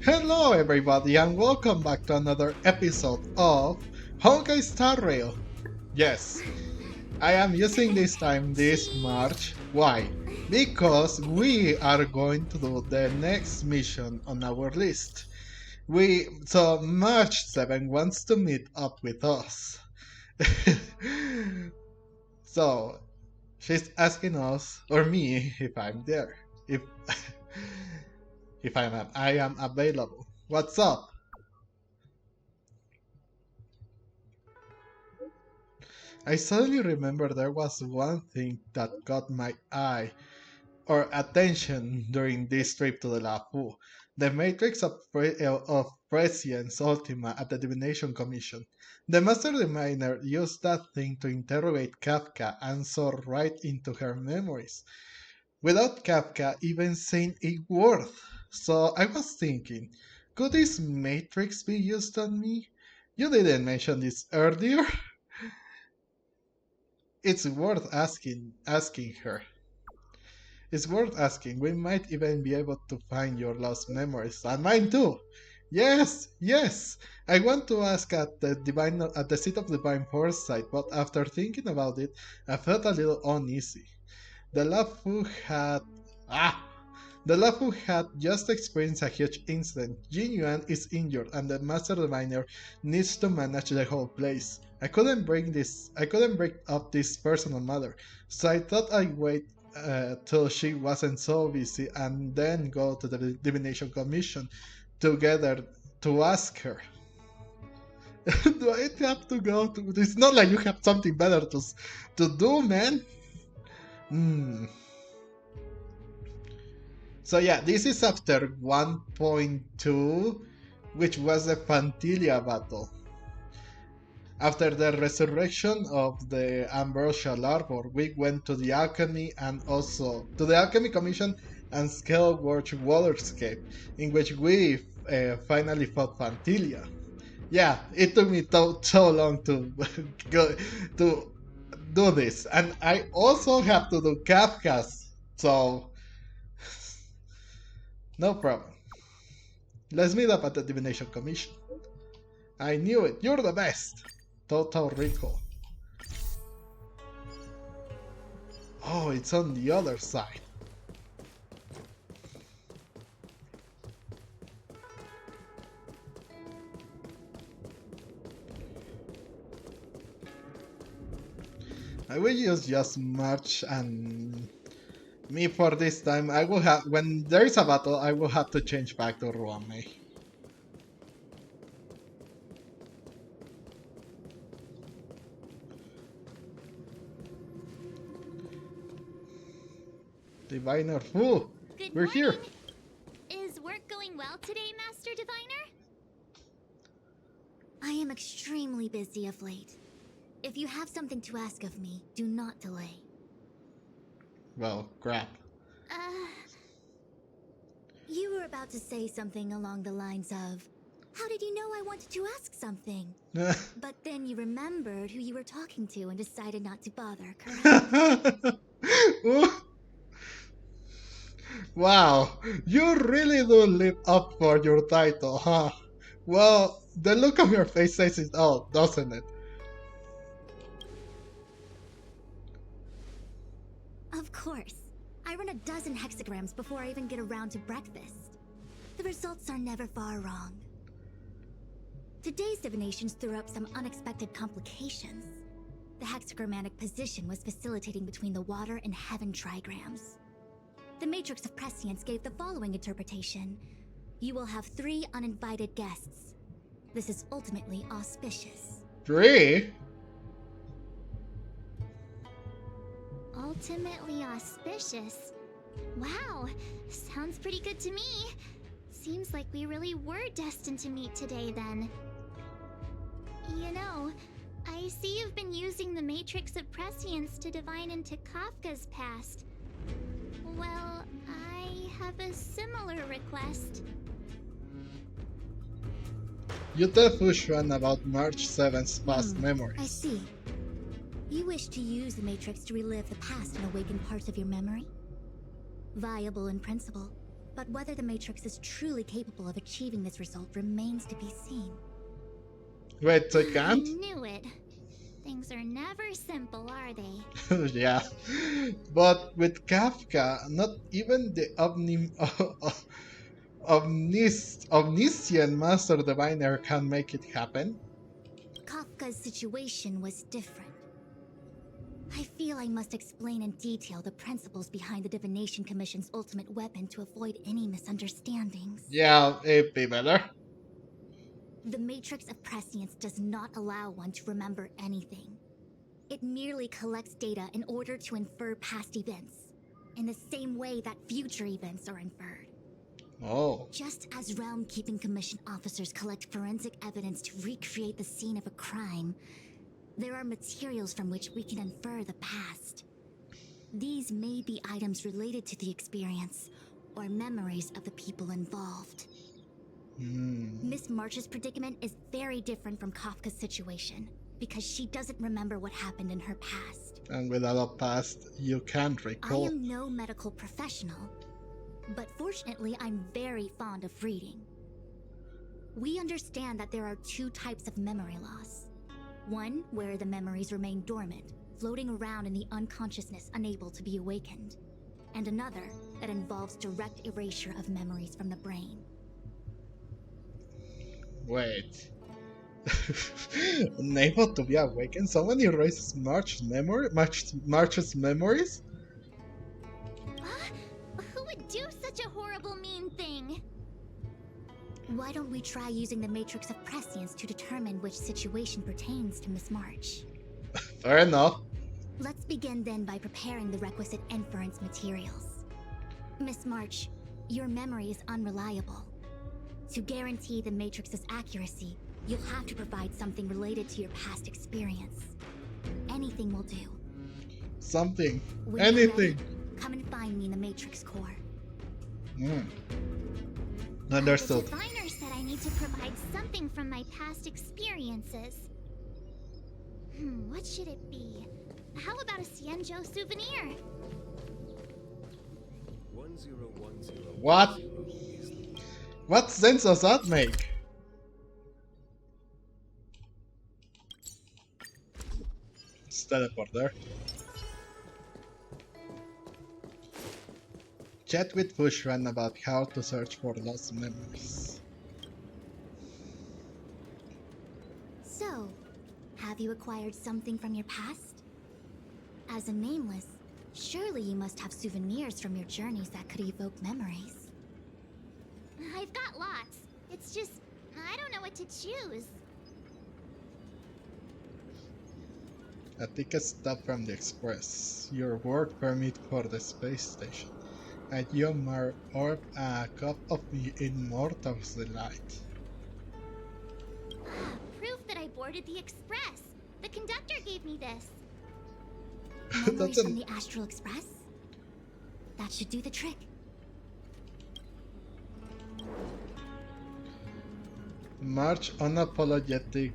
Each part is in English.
Hello everybody and welcome back to another episode of Honkai Star Rail. Yes, I am using this time this March. Why? Because we are going to do the next mission on our list. So March 7 wants to meet up with us. So she's asking us or me if I'm there. If if I am available. What's up? I suddenly remember there was one thing that caught my eye or attention during this trip to the Lafu. The matrix of Prescience Ultima at the Divination Commission. The Master Diviner used that thing to interrogate Kafka and saw right into her memories, without Kafka even saying a word. So I was thinking, could this matrix be used on me? You didn't mention this earlier. It's worth asking her. It's worth asking. We might even be able to find your lost memories and mine too. Yes, yes. I want to ask at the seat of divine foresight, but after thinking about it, I felt a little uneasy. The Lafu had ah the Lafu had just experienced a huge incident. Jin Yuan is injured and the Master Diviner needs to manage the whole place. I couldn't break up this personal matter, so I thought I'd wait till she wasn't so busy and then go to the Divination Commission together to ask her. Do I have to go to? It's not like you have something better to do, man. Hmm. So yeah, this is after 1.2, which was the Fantilia battle. After the resurrection of the Ambrosial Arbor, we went to the Alchemy and also to the Alchemy Commission and Scalewatch Waterscape, in which we finally fought Fantilia. Yeah, it took me so long to go to do this, and I also have to do Kafka's, so no problem. Let's meet up at the Divination Commission. I knew it. You're the best. Total recall. Oh, it's on the other side. I will use just March and me for this time. I will have when there is a battle. I will have to change back to Ruame. Diviner Fu, we're here. Is work going well today, Master Diviner? I am extremely busy of late. If you have something to ask of me, do not delay. Well, crap. You were about to say something along the lines of, how did you know I wanted to ask something? But then you remembered who you were talking to and decided not to bother, correct? Wow, you really do live up for your title, huh? Well, the look on your face says it all, doesn't it? Of course. I run a dozen hexagrams before I even get around to breakfast. The results are never far wrong. Today's divinations threw up some unexpected complications. The hexagrammatic position was facilitating between the water and heaven trigrams. The matrix of prescience gave the following interpretation. You will have 3 uninvited guests. This is ultimately auspicious. 3? Ultimately auspicious? Wow, sounds pretty good to me. Seems like we really were destined to meet today then. You know, I see you've been using the matrix of prescience to divine into Kafka's past. Well, I have a similar request. You tell Fu Xuan about March 7's past memories. I see. You wish to use the matrix to relive the past and awaken parts of your memory? Viable in principle. But whether the Matrix is truly capable of achieving this result remains to be seen. Wait, I I can't? knew it. Things are never simple, are they? Yeah. But with Kafka, not even the omniscient master diviner can make it happen. Kafka's situation was different. I feel I must explain in detail the principles behind the Divination Commission's ultimate weapon to avoid any misunderstandings. Yeah, it'd be better. The Matrix of Prescience does not allow one to remember anything. It merely collects data in order to infer past events, in the same way that future events are inferred. Oh. Just as Realm Keeping Commission officers collect forensic evidence to recreate the scene of a crime, there are materials from which we can infer the past. These may be items related to the experience, or memories of the people involved. Miss March's predicament is very different from Kafka's situation, because she doesn't remember what happened in her past. And without a past, you can't I recall. am no medical professional, but fortunately I'm very fond of reading. We understand that there are two types of memory loss. One where the memories remain dormant, floating around in the unconsciousness unable to be awakened. And another that involves direct erasure of memories from the brain. Wait. Unable to be awakened? Someone erases March's memories? Who would do such a horrible, mean thing? Why don't we try using the Matrix of Prescience to determine which situation pertains to Miss March? Fair enough. Let's begin then by preparing the requisite inference materials. Miss March, your memory is unreliable. To guarantee the Matrix's accuracy, you'll have to provide something related to your past experience. Anything will do. Something. When you're Anything. ready, come and find me in the Matrix core. Understood. The diviner said I need to provide something from my past experiences. What should it be? How about a Xianzhou souvenir? 1010. What? What sense does that make? Let's teleport there. Chat with Fu Xuan about how to search for lost memories. So, have you acquired something from your past? As a nameless, surely you must have souvenirs from your journeys that could evoke memories. I've got lots. It's just, I don't know what to choose. A ticket stop from the express. Your work permit for the space station. A Yomar orb, a cup of the Immortal's Delight. Proof that I boarded the express. The conductor gave me this. Memories That's from the Astral Express? That should do the trick. March's unapologetic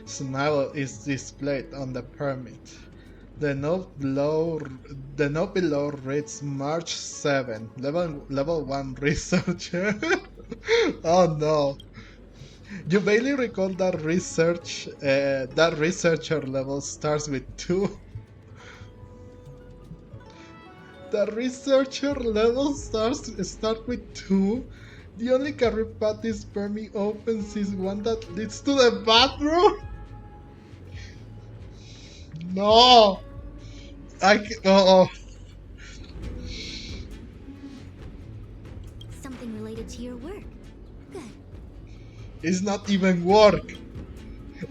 smile is displayed on the permit. The note below reads March 7, level 1 researcher. Oh no. You barely recall that researcher level starts with 2. The researcher level start with 2. The only career path this permit opens is one that leads to the bathroom. No. Oh. Something related to your work. Good. It's not even work.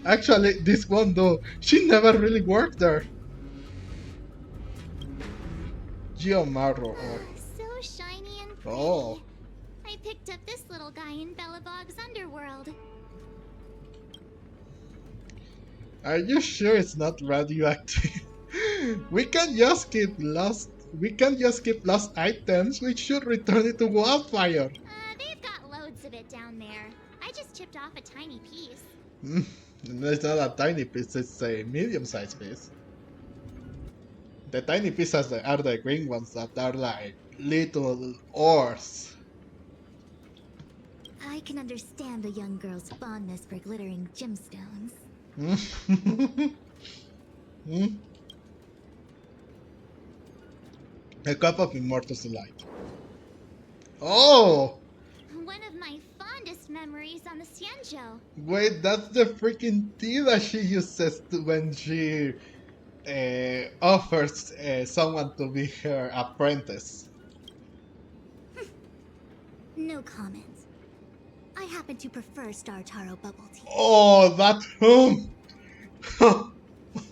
Actually, this one though, she never really worked there. Geomarro. So shiny and pretty. Oh. I picked up this little guy in Belobog's underworld. Are you sure it's not radioactive? We can just keep lost items. We should return it to wildfire. They've got loads of it down there. I just chipped off a tiny piece. It's not a tiny piece, it's a medium-sized piece. The tiny pieces that are the green ones that are like little ores. I can understand a young girl's fondness for glittering gemstones. A cup of immortal light. Oh! One of my fondest memories on the Xianzhou. Wait, that's the freaking tea that she uses when she offers someone to be her apprentice. No comment. I happen to prefer Star Taro bubble tea. Oh, that hum!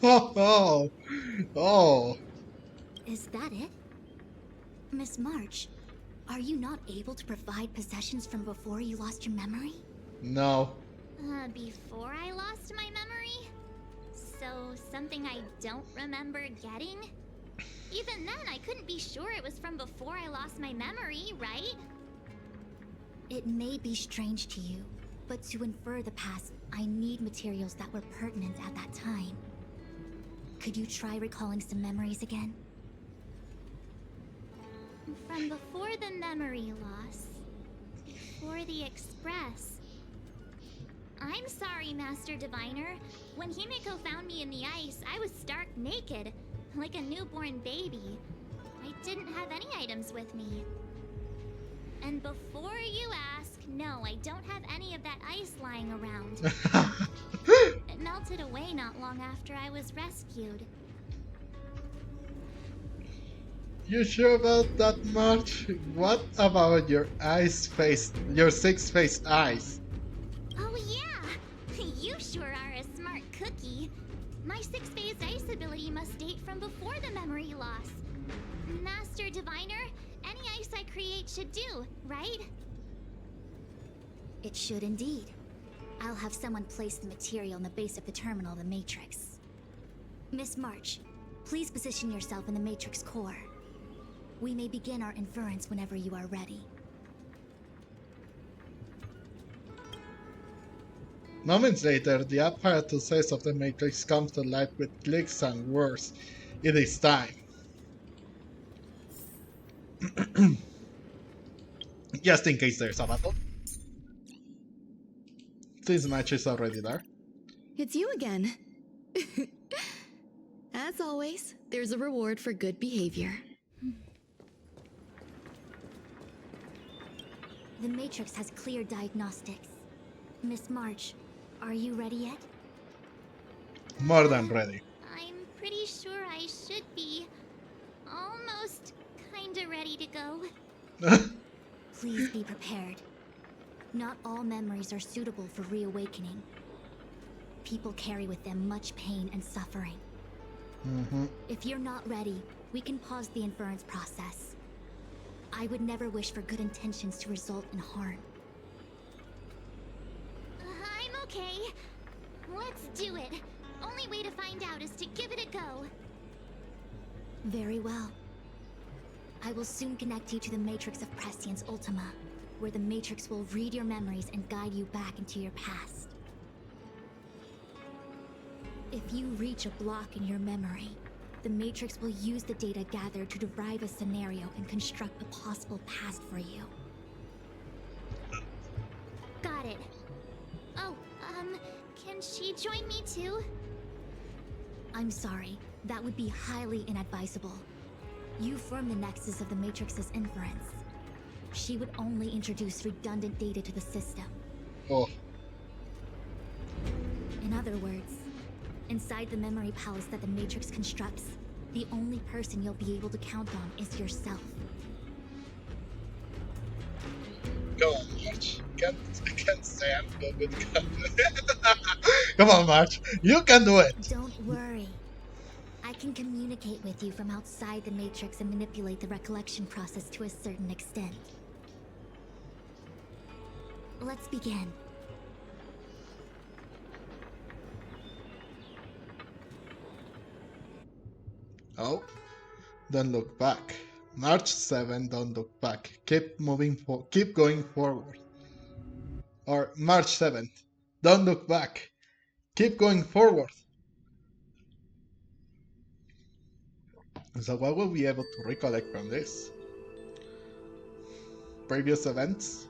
Oh, oh. Is that it? Miss March, are you not able to provide possessions from before you lost your memory? No. Before I lost my memory? So, something I don't remember getting? Even then, I couldn't be sure it was from before I lost my memory, right? It may be strange to you, but to infer the past, I need materials that were pertinent at that time. Could you try recalling some memories again? From before the memory loss. Before the Express. I'm sorry, Master Diviner. When Himiko found me in the ice, I was stark naked, like a newborn baby. I didn't have any items with me. And before you ask, no, I don't have any of that ice lying around. It melted away not long after I was rescued. You sure about that much? What about your your six-faced eyes? Oh yeah! You sure are a smart cookie. My six-phased ice ability must date from before the memory loss. Master Diviner, any ice I create should do, right? It should indeed. I'll have someone place the material in the base of the terminal of the Matrix. Miss March, please position yourself in the Matrix core. We may begin our inference whenever you are ready. Moments later, the apparatuses of the Matrix comes to life with clicks and whirs. It is time. Just in case there's a battle. This match is already there. It's you again. As always, there's a reward for good behavior. The Matrix has clear diagnostics. Miss March, are you ready yet? More than ready. I'm pretty sure I should be almost kinda ready to go. Please be prepared. Not all memories are suitable for reawakening. People carry with them much pain and suffering. If you're not ready, we can pause the inference process. I would never wish for good intentions to result in harm. I'm okay. Let's do it. Only way to find out is to give it a go. Very well. I will soon connect you to the Matrix of Prescience Ultima, where the Matrix will read your memories and guide you back into your past. If you reach a block in your memory, the Matrix will use the data gathered to derive a scenario and construct a possible past for you. Got it. Oh, can she join me too? I'm sorry, that would be highly inadvisable. You form the nexus of the Matrix's inference. She would only introduce redundant data to the system. Oh. In other words, inside the memory palace that the Matrix constructs, the only person you'll be able to count on is yourself. Come on, March. I can't say I'm good with guns. Come on, March. You can do it. Don't worry. I can communicate with you from outside the Matrix and manipulate the recollection process to a certain extent. Let's begin. Oh, don't look back. March 7, don't look back. Keep going forward. Or March 7th, don't look back. Keep going forward. So what will we be able to recollect from this? Previous events?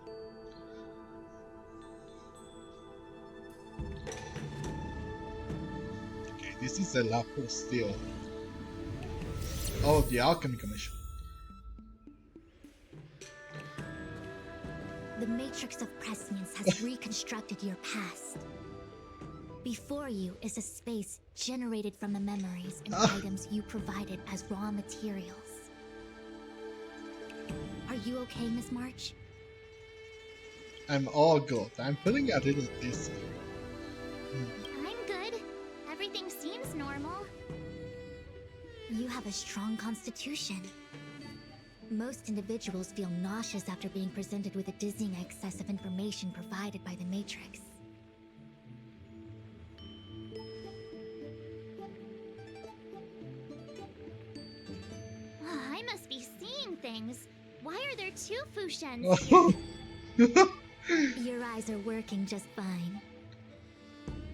Okay, this is the Luofu still. Oh, the Alchemy Commission. The Matrix of Prescience has reconstructed your past. Before you is a space generated from the memories and items you provided as raw materials. Are you okay, Miss March? I'm all good. I'm feeling a little dizzy. I'm good. Everything seems normal. You have a strong constitution. Most individuals feel nauseous after being presented with a dizzying excess of information provided by the Matrix. I must be seeing things. Why are there two Fu Xuans here? Your eyes are working just fine.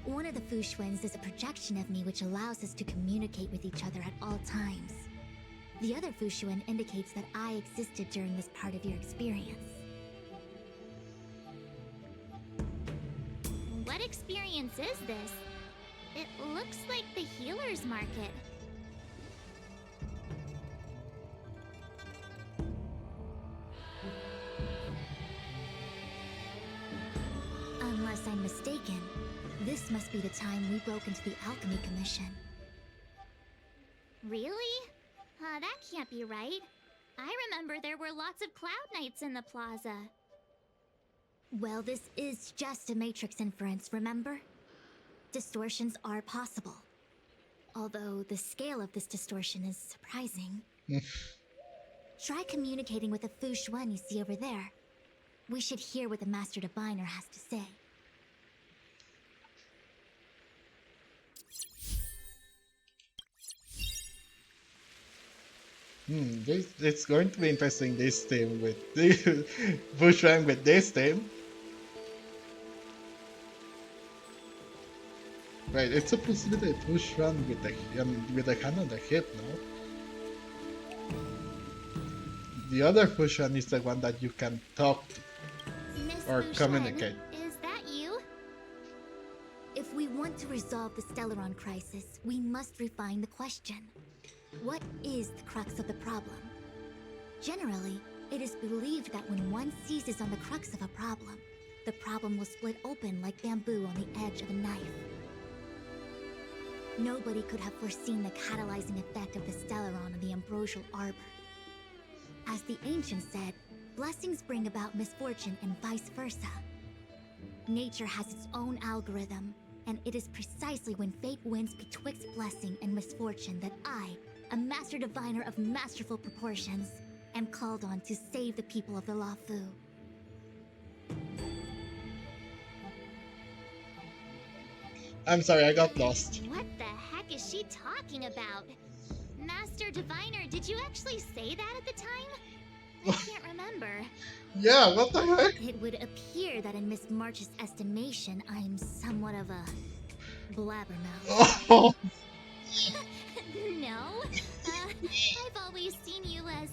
One of the Fu Xuans is a projection of me which allows us to communicate with each other at all times. The other Fu Xuan indicates that I existed during this part of your experience. What experience is this? It looks like the healer's market. Unless I'm mistaken, this must be the time we broke into the Alchemy Commission. Really? That can't be right. I remember there were lots of Cloud Knights in the plaza. Well, this is just a Matrix inference, remember? Distortions are possible. Although the scale of this distortion is surprising. Try communicating with the Fu Xuan you see over there. We should hear what the Master Diviner has to say. It's going to be interesting this team with the Fu Xuan with this team. Right, it's supposed to be the Fu Xuan with the hand on the hip now. The other Fu Xuan is the one that you can talk to Miss or Fu Xuan, communicate. is that you? If we want to resolve the Stellaron crisis, we must refine the question. What is the crux of the problem? Generally, it is believed that when one seizes on the crux of a the problem will split open like bamboo on the edge of a knife. Nobody could have foreseen the catalyzing effect of the Stellaron on the ambrosial arbor. As the ancients said, blessings bring about misfortune and vice versa. Nature has its own algorithm, and it is precisely when fate wins betwixt blessing and misfortune that I, a master diviner of masterful proportions, am called on to save the people of the Luofu. I'm sorry, I got lost. What the heck is she talking about? Master Diviner, did you actually say that at the time? I can't remember. Yeah, what the heck? It would appear that in Miss March's estimation, I'm somewhat of a blabbermouth. Oh, No. I've always seen you as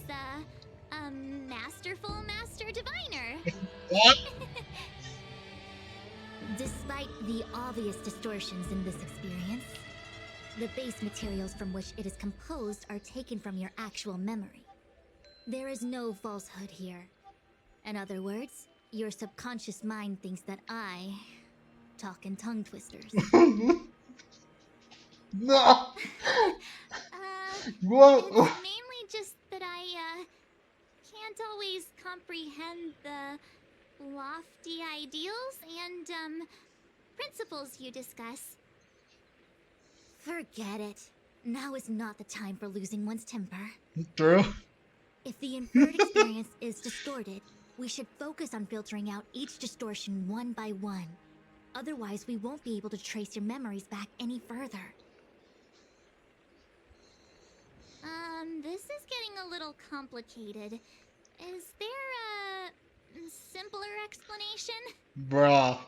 a masterful Master Diviner. what? Despite the obvious distortions in this experience, the base materials from which it is composed are taken from your actual memory. There is no falsehood here. In other words, your subconscious mind thinks that I talk in tongue twisters. No! It's What? mainly just that I can't always comprehend the lofty ideals and principles you discuss. Forget it. Now is not the time for losing one's temper. True. If the inferred experience is distorted, we should focus on filtering out each distortion one by one. Otherwise, we won't be able to trace your memories back any further. This is getting a little complicated. Is there a simpler explanation? Bruh.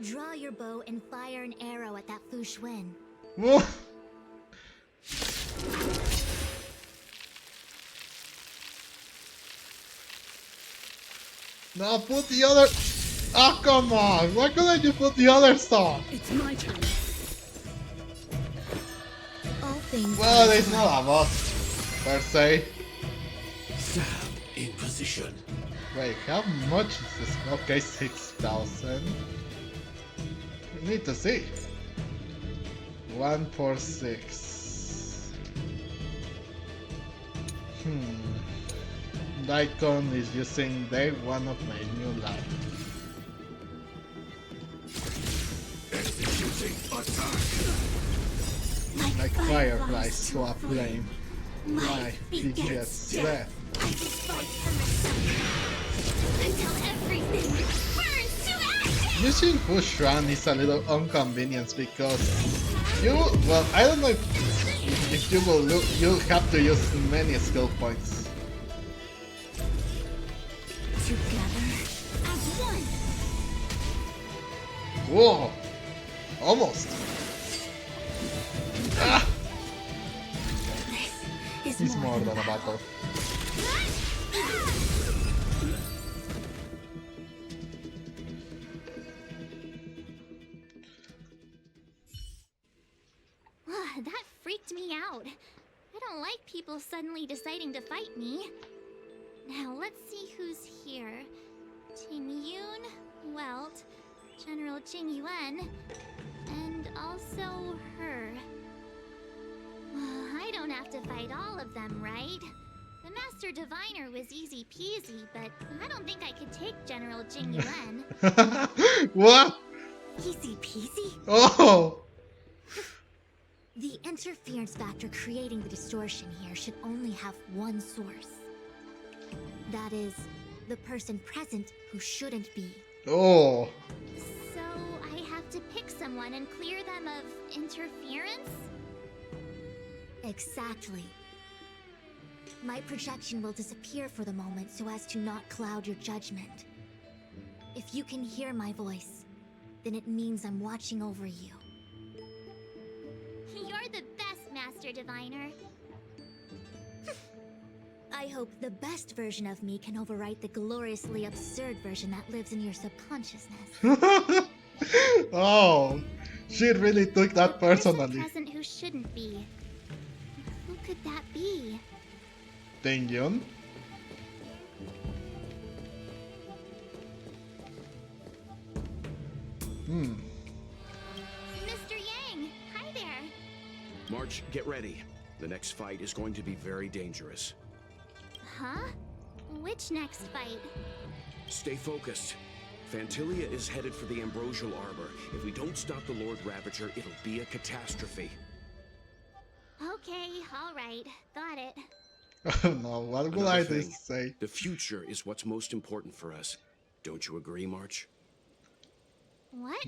Draw your bow and fire an arrow at that Fu Xuan. What? No, put the other. Oh, come on! Why couldn't you put the other song? It's my turn. All things. Well, it's not a boss, per se. Stab in position. Wait, how much is this? Okay, 6,000. We need to see. 146. Daikon is using day one of my new lab. Executing attack. Like fireflies to a flame. Life begets death. I will fight for myself until everything burns to ashes! Using Fu Xuan is a little inconvenience because well, I don't know if you will look, you have to use many skill points. Together as one. Whoa! Almost! Ah! This is It's more than a battle. That freaked me out. I don't like people suddenly deciding to fight me. Now let's see who's here. Ting Yun, Welt, General Jing Yuan, and also her. I don't have to fight all of them, right? The Master Diviner was easy peasy, but I don't think I could take General Jing Yuan. What? Easy peasy. Oh! The interference factor creating the distortion here should only have one source. That is, the person present who shouldn't be. Oh! So I have to pick someone and clear them of interference? Exactly. My projection will disappear for the moment so as to not cloud your judgment. If you can hear my voice, then it means I'm watching over you. You're the best, Master Diviner. I hope the best version of me can overwrite the gloriously absurd version that lives in your subconsciousness. Oh! She really took that The person personally. present who shouldn't be. Who could that be? Ting Yun? Mr. Yang! Hi there! March, get ready. The next fight is going to be very dangerous. Huh? Which next fight? Stay focused. Phantilia is headed for the Ambrosial Arbor. If we don't stop the Lord Ravager, it'll be a catastrophe. Okay, alright. Got it. Oh no, what will Another I thing, just say? The future is what's most important for us. Don't you agree, March? What?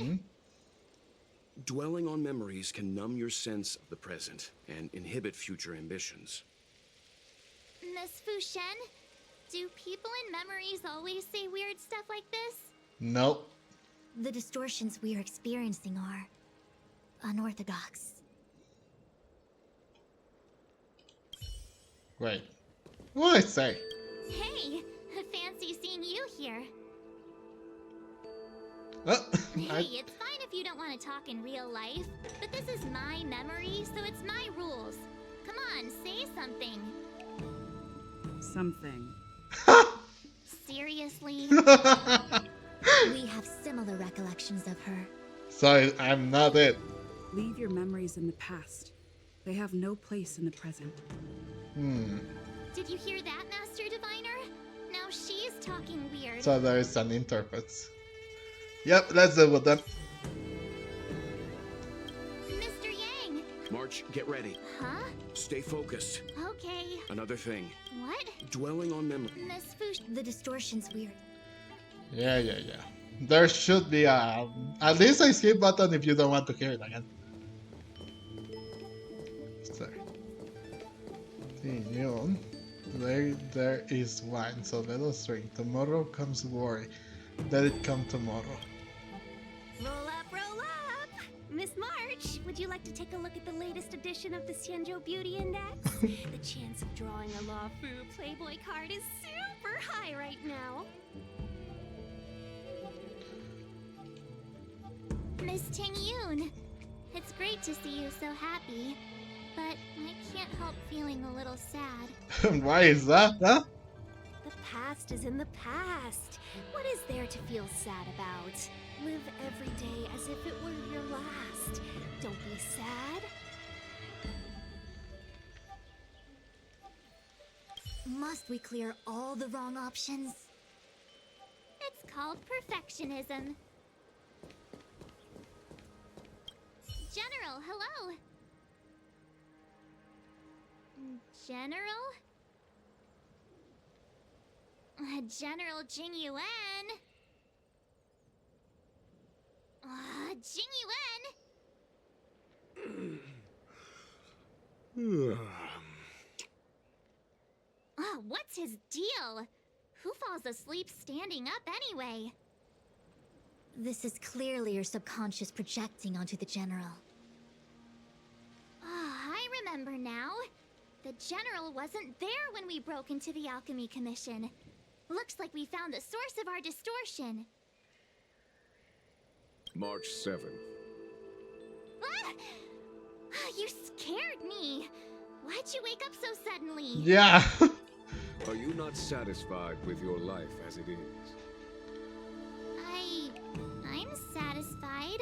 Dwelling on memories can numb your sense of the present and inhibit future ambitions. Miss Fu Xuan? Do people in memories always say weird stuff like this? Nope. The distortions we are experiencing are unorthodox. Wait. What did I say? Hey! Fancy seeing you here. I, Hey, it's fine if you don't want to talk in real life, but this is my memory, so it's my rules. Come on, say something. Something. Seriously? We have similar recollections of her. so I'm not it. Leave your memories in the past. They have no place in the present. Did you hear that, Master Diviner? Now she's talking weird. So there is an interpret. Yep, let's deal with them. Mr. Yang! March, get ready. Huh? Stay focused. Okay. Another thing, What? dwelling on memory. Miss Fu, the distortions we're Yeah. There should be a at least a skip button if you don't want to hear it again. So, Yun. There is wine, so let us drink. Tomorrow comes worry. Let it come tomorrow. Roll up, roll up! Miss March, would you like to take a look at the latest edition of the Xianzhou Beauty Index? The chance of drawing a Luofu Playboy card is super high right now. Miss Ting Yun. It's great to see you so happy, but I can't help feeling a little sad. Why is that, huh? The past is in the past. What is there to feel sad about? Live every day as if it were your last. Don't be sad. Must we clear all the wrong options? It's called perfectionism. General, hello! General? General Jing Yuan? Jing Yuan? What's his deal? Who falls asleep standing up anyway? This is clearly your subconscious projecting onto the General. I remember now. The General wasn't there when we broke into the Alchemy Commission. Looks like we found the source of our distortion. March 7th. Ah! You scared me. Why'd you wake up so suddenly? Yeah. Are you not satisfied with your life as it is? I'm satisfied.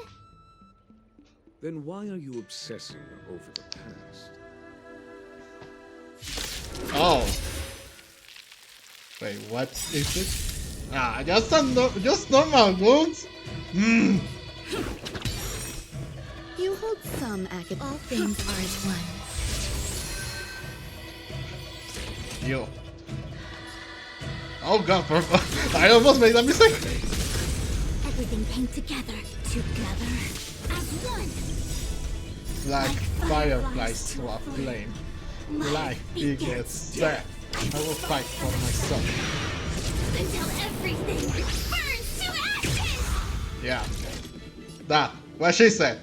Then why are you obsessing over the past? Oh. Wait, what is it? Just normal wounds? You hold some academic. All things are as one. You. Oh god, I almost made a mistake. Everything came together as one. Like fireflies to a flame. Life begets death. I will fight for myself. Until everything burns to ashes! Yeah. That. What she said.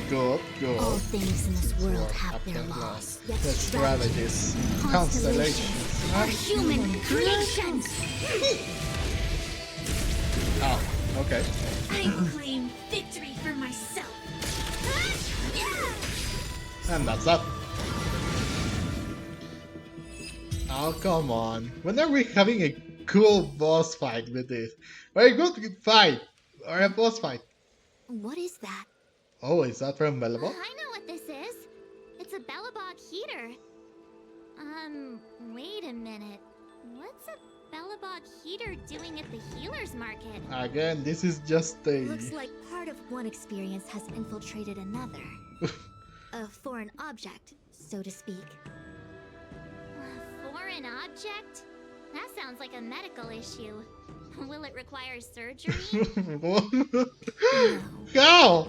Good. All things in this world have their laws. Yet The strategies, constellations, are human creations. Oh, okay. I claim victory for myself. And that's that. Oh, come on. When are we having a cool boss fight with this? Very good fight. Or a boss fight. What is that? Oh, is that from Bellabot? I know what this is. It's a Bellabog heater. Wait a minute. What's a Bellabog heater doing at the healer's market? Again, this is just a... Looks like part of one experience has infiltrated another. A foreign object, so to speak. A foreign object? That sounds like a medical issue. Will it require surgery? No. How?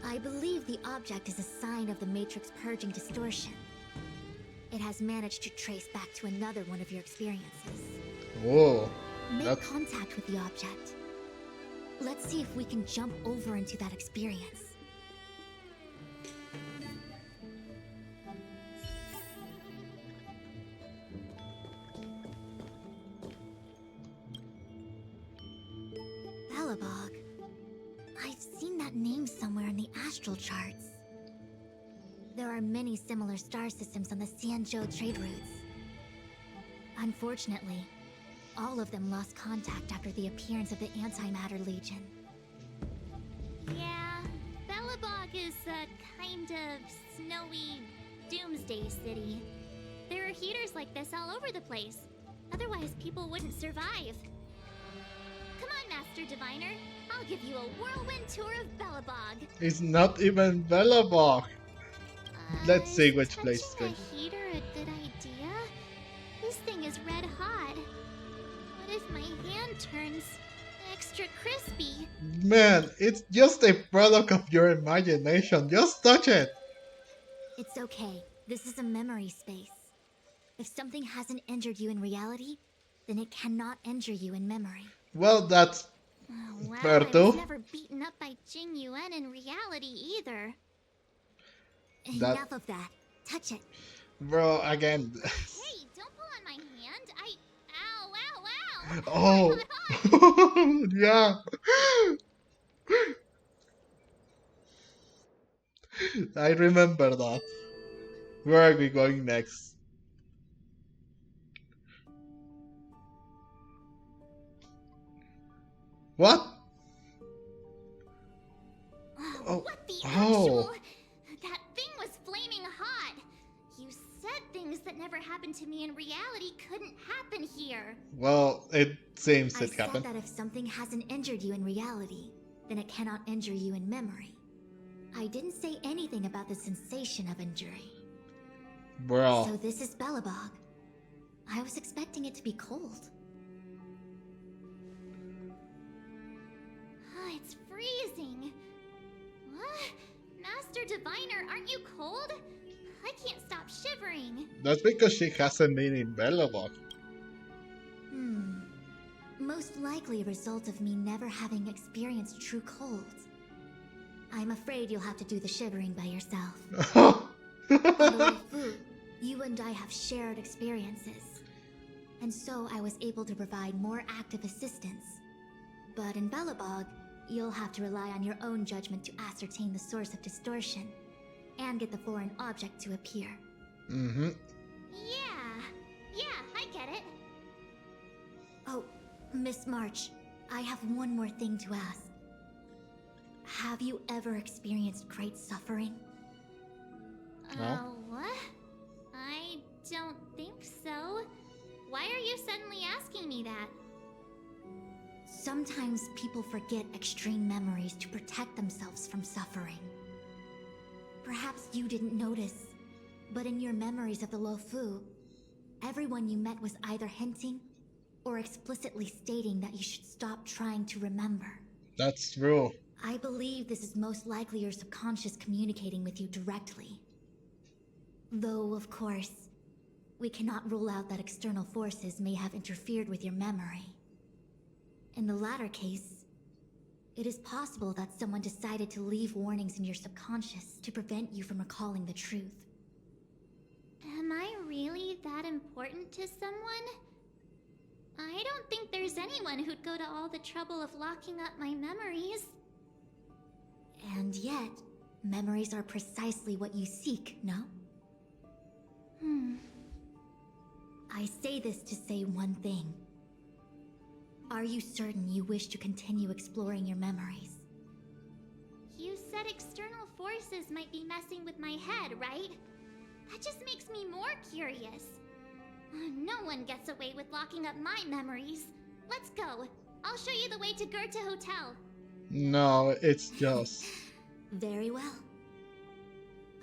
I believe the object is a sign of the Matrix purging distortion. It has managed to trace back to another one of your experiences. Whoa. Make That's... contact with the object. Let's see if we can jump over into that experience. Bellabog. I've seen that name somewhere in the astral charts. There are many similar star systems on the Xianzhou trade routes. Unfortunately, all of them lost contact after the appearance of the Antimatter Legion. Yeah, Bellabog is a kind of snowy doomsday city. There are heaters like this all over the place. Otherwise, people wouldn't survive. Come on, Master Diviner. I'll give you a whirlwind tour of Bellabog. It's not even Bellabog. Let's see which place it's touching going. a heater a good idea? This thing is red hot. What if my hand turns extra crispy? Man, it's just a product of your imagination. Just touch it. It's okay. This is a memory space. If something hasn't injured you in reality, then it cannot injure you in memory. Well, that's Oh, wow, Fair I was too. never beaten up by Jing Yuan in reality either. That, Enough of that. Touch it. bro, again. Hey, don't pull on my hand. Ow, ow, ow! Oh, Hot, hot! yeah. I remember that. Where are we going next? What? Oh, What the oh. actual? That thing was flaming hot. You said things that never happened to me in reality couldn't happen here. Well, it seems I it said happened. that if something hasn't injured you in reality, then it cannot injure you in memory. I didn't say anything about the sensation of injury. Bro. So this is Belobog. I was expecting it to be cold. It's freezing. What? Master Diviner, aren't you cold? I can't stop shivering. That's because she hasn't been in Belobog. Most likely a result of me never having experienced true cold. I'm afraid you'll have to do the shivering by yourself. Although, Fu, you and I have shared experiences. And so I was able to provide more active assistance. But in Belobog, you'll have to rely on your own judgment to ascertain the source of distortion, and get the foreign object to appear. Mm-hmm. Yeah, I get it. Oh, Miss March, I have one more thing to ask. Have you ever experienced great suffering? No. What? I don't think so. Why are you suddenly asking me that? Sometimes people forget extreme memories to protect themselves from suffering. Perhaps you didn't notice, but in your memories of the Luofu, everyone you met was either hinting or explicitly stating that you should stop trying to remember. That's true. I believe this is most likely your subconscious communicating with you directly. Though, of course, we cannot rule out that external forces may have interfered with your memory. In the latter case, it is possible that someone decided to leave warnings in your subconscious to prevent you from recalling the truth. Am I really that important to someone? I don't think there's anyone who'd go to all the trouble of locking up my memories. And yet, memories are precisely what you seek, no? I say this to say one thing. Are you certain you wish to continue exploring your memories? You said external forces might be messing with my head, right? That just makes me more curious. No one gets away with locking up my memories. Let's go. I'll show you the way to Goethe Hotel. No, it's just... Very well.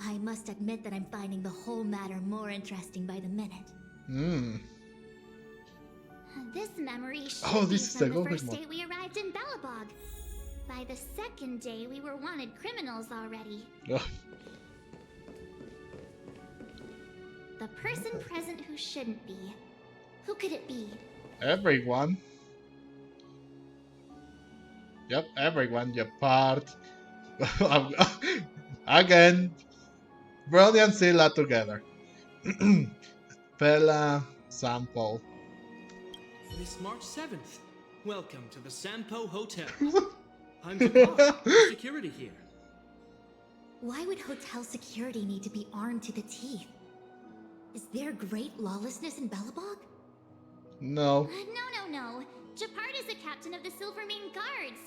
I must admit that I'm finding the whole matter more interesting by the minute. This memory should Oh, be this is from the the Goethe first one. day we arrived in Belobog. By the second day, we were wanted criminals already. Ugh. The person present who shouldn't be. Who could it be? Everyone. Yep, everyone, you part. Again, Brody and Scylla together. Bella, Sampo. Miss March 7th. Welcome to the Sampo Hotel. I'm Japar, security here. Why would hotel security need to be armed to the teeth? Is there great lawlessness in Belobog? No. No. Japard is the captain of the Silvermane Guards.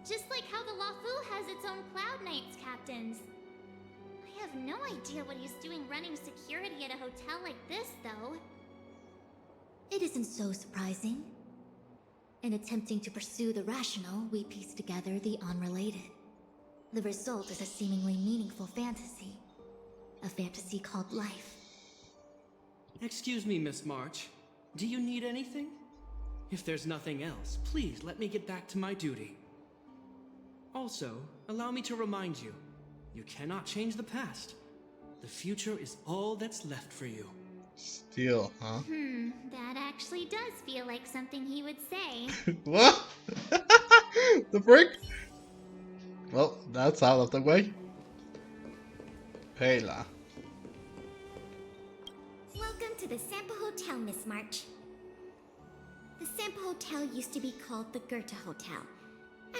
Just like how the Luofu has its own Cloud Knights captains. I have no idea what he's doing running security at a hotel like this, though. It isn't so surprising. In attempting to pursue the rational, we piece together the unrelated. The result is a seemingly meaningful fantasy. A fantasy called life. Excuse me, Miss March. Do you need anything? If there's nothing else, please let me get back to my duty. Also, allow me to remind you, you cannot change the past. The future is all that's left for you. Still, huh? That actually does feel like something he would say. What? The frick? Well, that's out of the way. Pela. Welcome to the Sampo Hotel, Miss March. The Sampo Hotel used to be called the Goethe Hotel.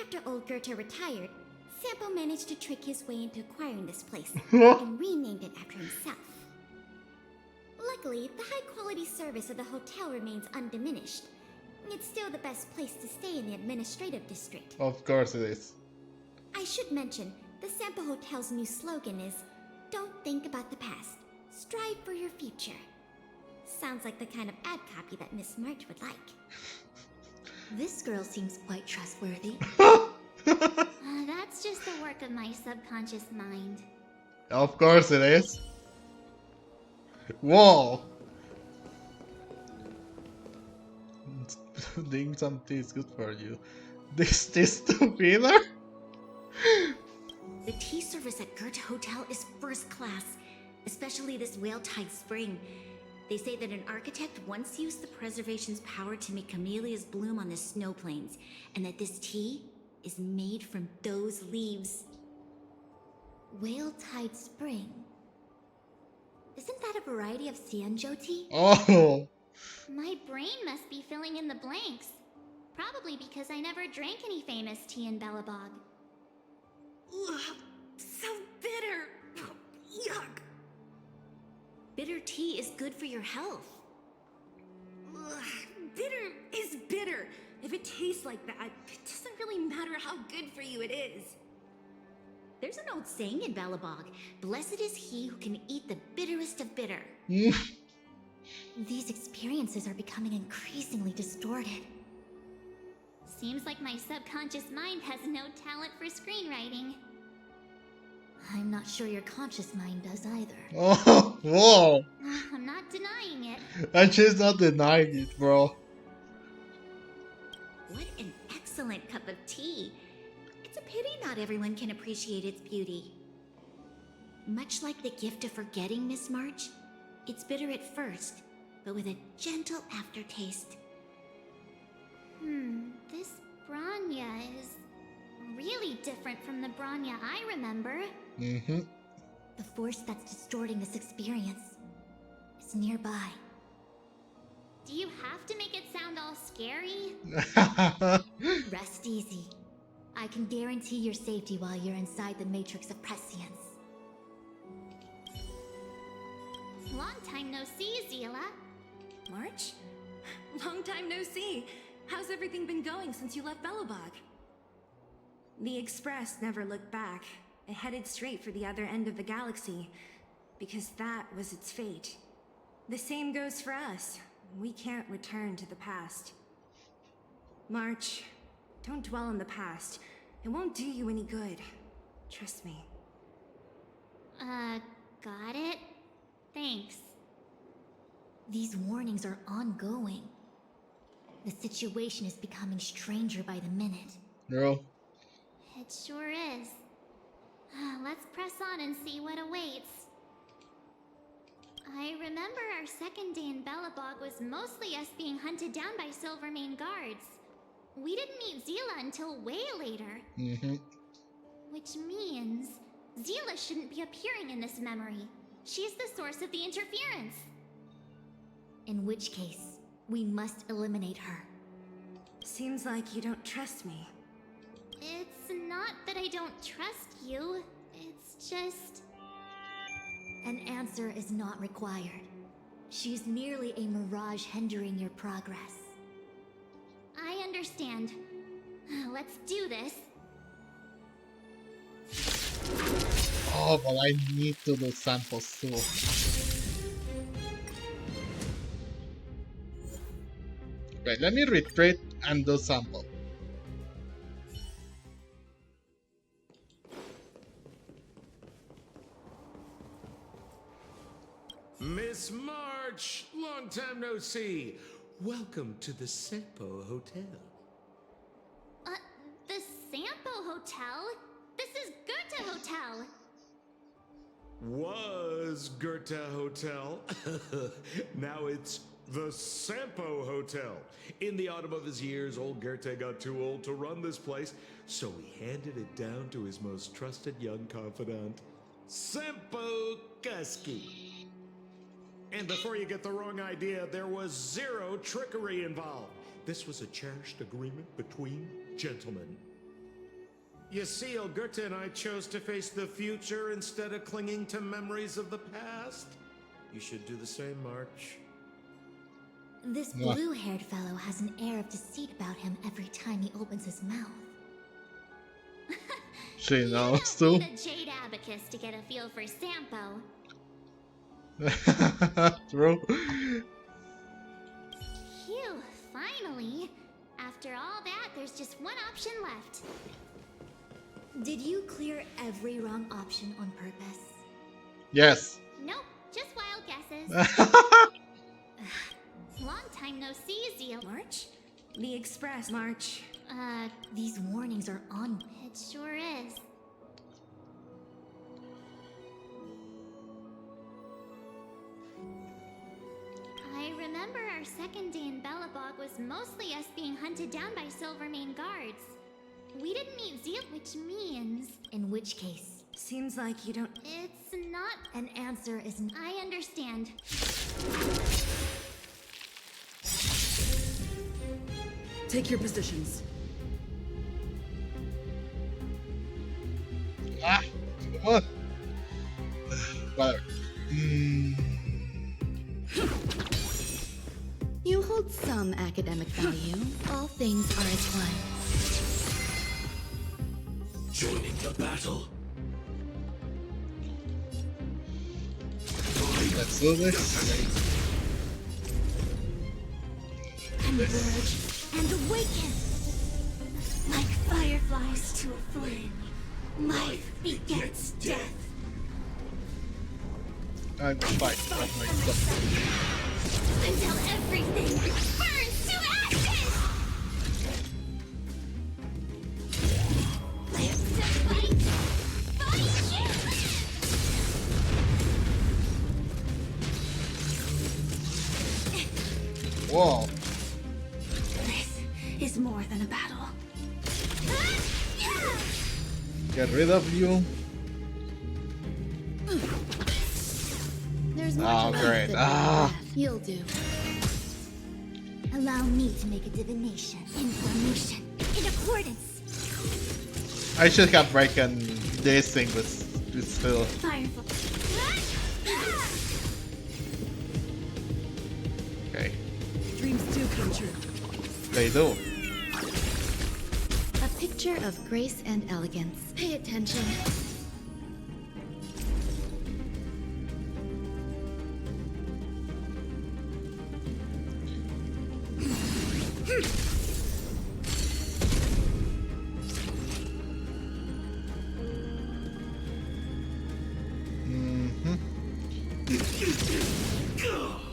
After old Goethe retired, Sampo managed to trick his way into acquiring this place and renamed it after himself. Luckily, the high-quality service of the hotel remains undiminished. It's still the best place to stay in the administrative district. Of course it is. I should mention, the Sampo Hotel's new slogan is, "Don't think about the past, strive for your future." Sounds like the kind of ad copy that Miss March would like. This girl seems quite trustworthy. That's just the work of my subconscious mind. Of course it is. Whoa! Doing something is good for you. This too filler? The tea service at Goethe Hotel is first class, especially this whale-tide spring. They say that an architect once used the preservation's power to make camellias bloom on the snow plains, and that this tea is made from those leaves. Whale-tide spring. Isn't that a variety of Xianzhou tea? Oh! My brain must be filling in the blanks. Probably because I never drank any famous tea in Belobog. Ugh, so bitter. Yuck. Bitter tea is good for your health. Ugh, bitter is bitter. If it tastes like that, it doesn't really matter how good for you it is. There's an old saying in Belobog, blessed is he who can eat the bitterest of bitter. These experiences are becoming increasingly distorted. Seems like my subconscious mind has no talent for screenwriting. I'm not sure your conscious mind does either. Oh, whoa! I'm not denying it. And she's not denying it, bro. What an excellent cup of tea. It's a pity not everyone can appreciate its beauty. Much like the gift of forgetting, Miss March, it's bitter at first, but with a gentle aftertaste. This Bronya is really different from the Bronya I remember. Mm-hmm. The force that's distorting this experience is nearby. Do you have to make it sound all scary? Rest easy. I can guarantee your safety while you're inside the matrix of prescience. Long time no see, Zila. March? Long time no see. How's everything been going since you left Belobog? The Express never looked back. It headed straight for the other end of the galaxy, because that was its fate. The same goes for us. We can't return to the past. March, don't dwell on the past. It won't do you any good. Trust me. Got it? Thanks. These warnings are ongoing. The situation is becoming stranger by the minute. Bro. It sure is. Let's press on and see what awaits. I remember our second day in Belobog was mostly us being hunted down by Silvermane guards. We didn't meet Zila until way later. Mm-hmm. Which means Zila shouldn't be appearing in this memory. She's the source of the interference. In which case, we must eliminate her. Seems like you don't trust me. It's not that I don't trust you. It's just... An answer is not required. She's merely a mirage hindering your progress. I understand. Let's do this. Oh, but I need to do samples too. Wait, let me retreat and do sample. Miss March, long time no see. Welcome to the Sampo Hotel. The Sampo Hotel? This is Goethe Hotel. Was Goethe Hotel. Now it's The Sampo Hotel. In the autumn of his years, old Goethe got too old to run this place, so he handed it down to his most trusted young confidant, Sampo Kuski. And before you get the wrong idea, there was zero trickery involved. This was a cherished agreement between gentlemen. You see, old Goethe and I chose to face the future instead of clinging to memories of the past. You should do the same, March. This Yeah. blue-haired fellow has an air of deceit about him every time he opens his mouth. She You knows don't too. need a jade abacus to get a feel for Sampo. True. Phew, finally. After all that, there's just one option left. Did you clear every wrong option on purpose? Yes. Nope, just wild guesses. Long time no see, Zeal. March? The Express, March. These warnings are on. It sure is. I remember our second day in Belobog was mostly us being hunted down by Silvermane guards. We didn't meet Zeal, which means... In which case, Seems like you don't. It's not... an answer isn't. I understand. Take your positions. Ah, come on. But, You hold some academic value. All things are as one. Joining the battle. let's do this. Converge and awaken! Like fireflies to a flame, life begets death. I'm fine. That's my stuff. Until everything burns to ashes! Live to fight! Fight you! Whoa. This is more than a battle. Get rid of you. There's more Oh, to life great. than Ah. death. You'll do. Allow me to make a divination, information, in accordance. I should have broken this thing, but still. Firefly. Okay. Dreams do come true. They do. A picture of grace and elegance. Pay attention.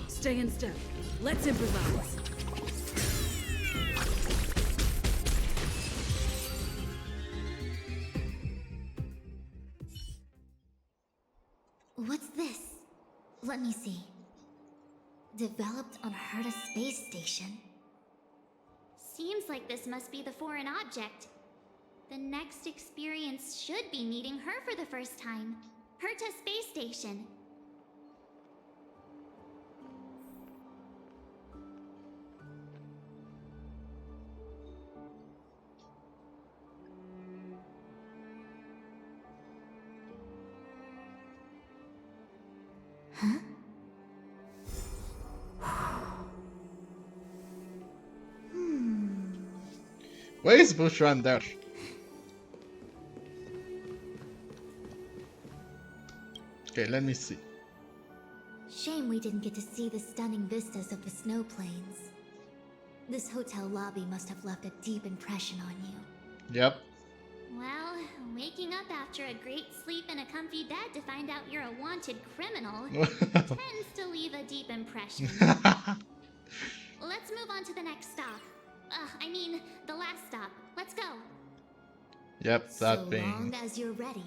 Stay in step. Let's improvise. What's this? Let me see. Developed on Herta space station. Seems like this must be the foreign object. The next experience should be meeting her for the first time. Herta Space Station. Huh? Where is Fu Xuan there? Okay, let me see. Shame we didn't get to see the stunning vistas of the snow plains. This hotel lobby must have left a deep impression on you. Yep. Well, waking up after a great sleep in a comfy bed to find out you're a wanted criminal tends to leave a deep impression. Let's move on to the next stop. I mean, the last stop. Let's go. Yep, So that being. long as you're ready.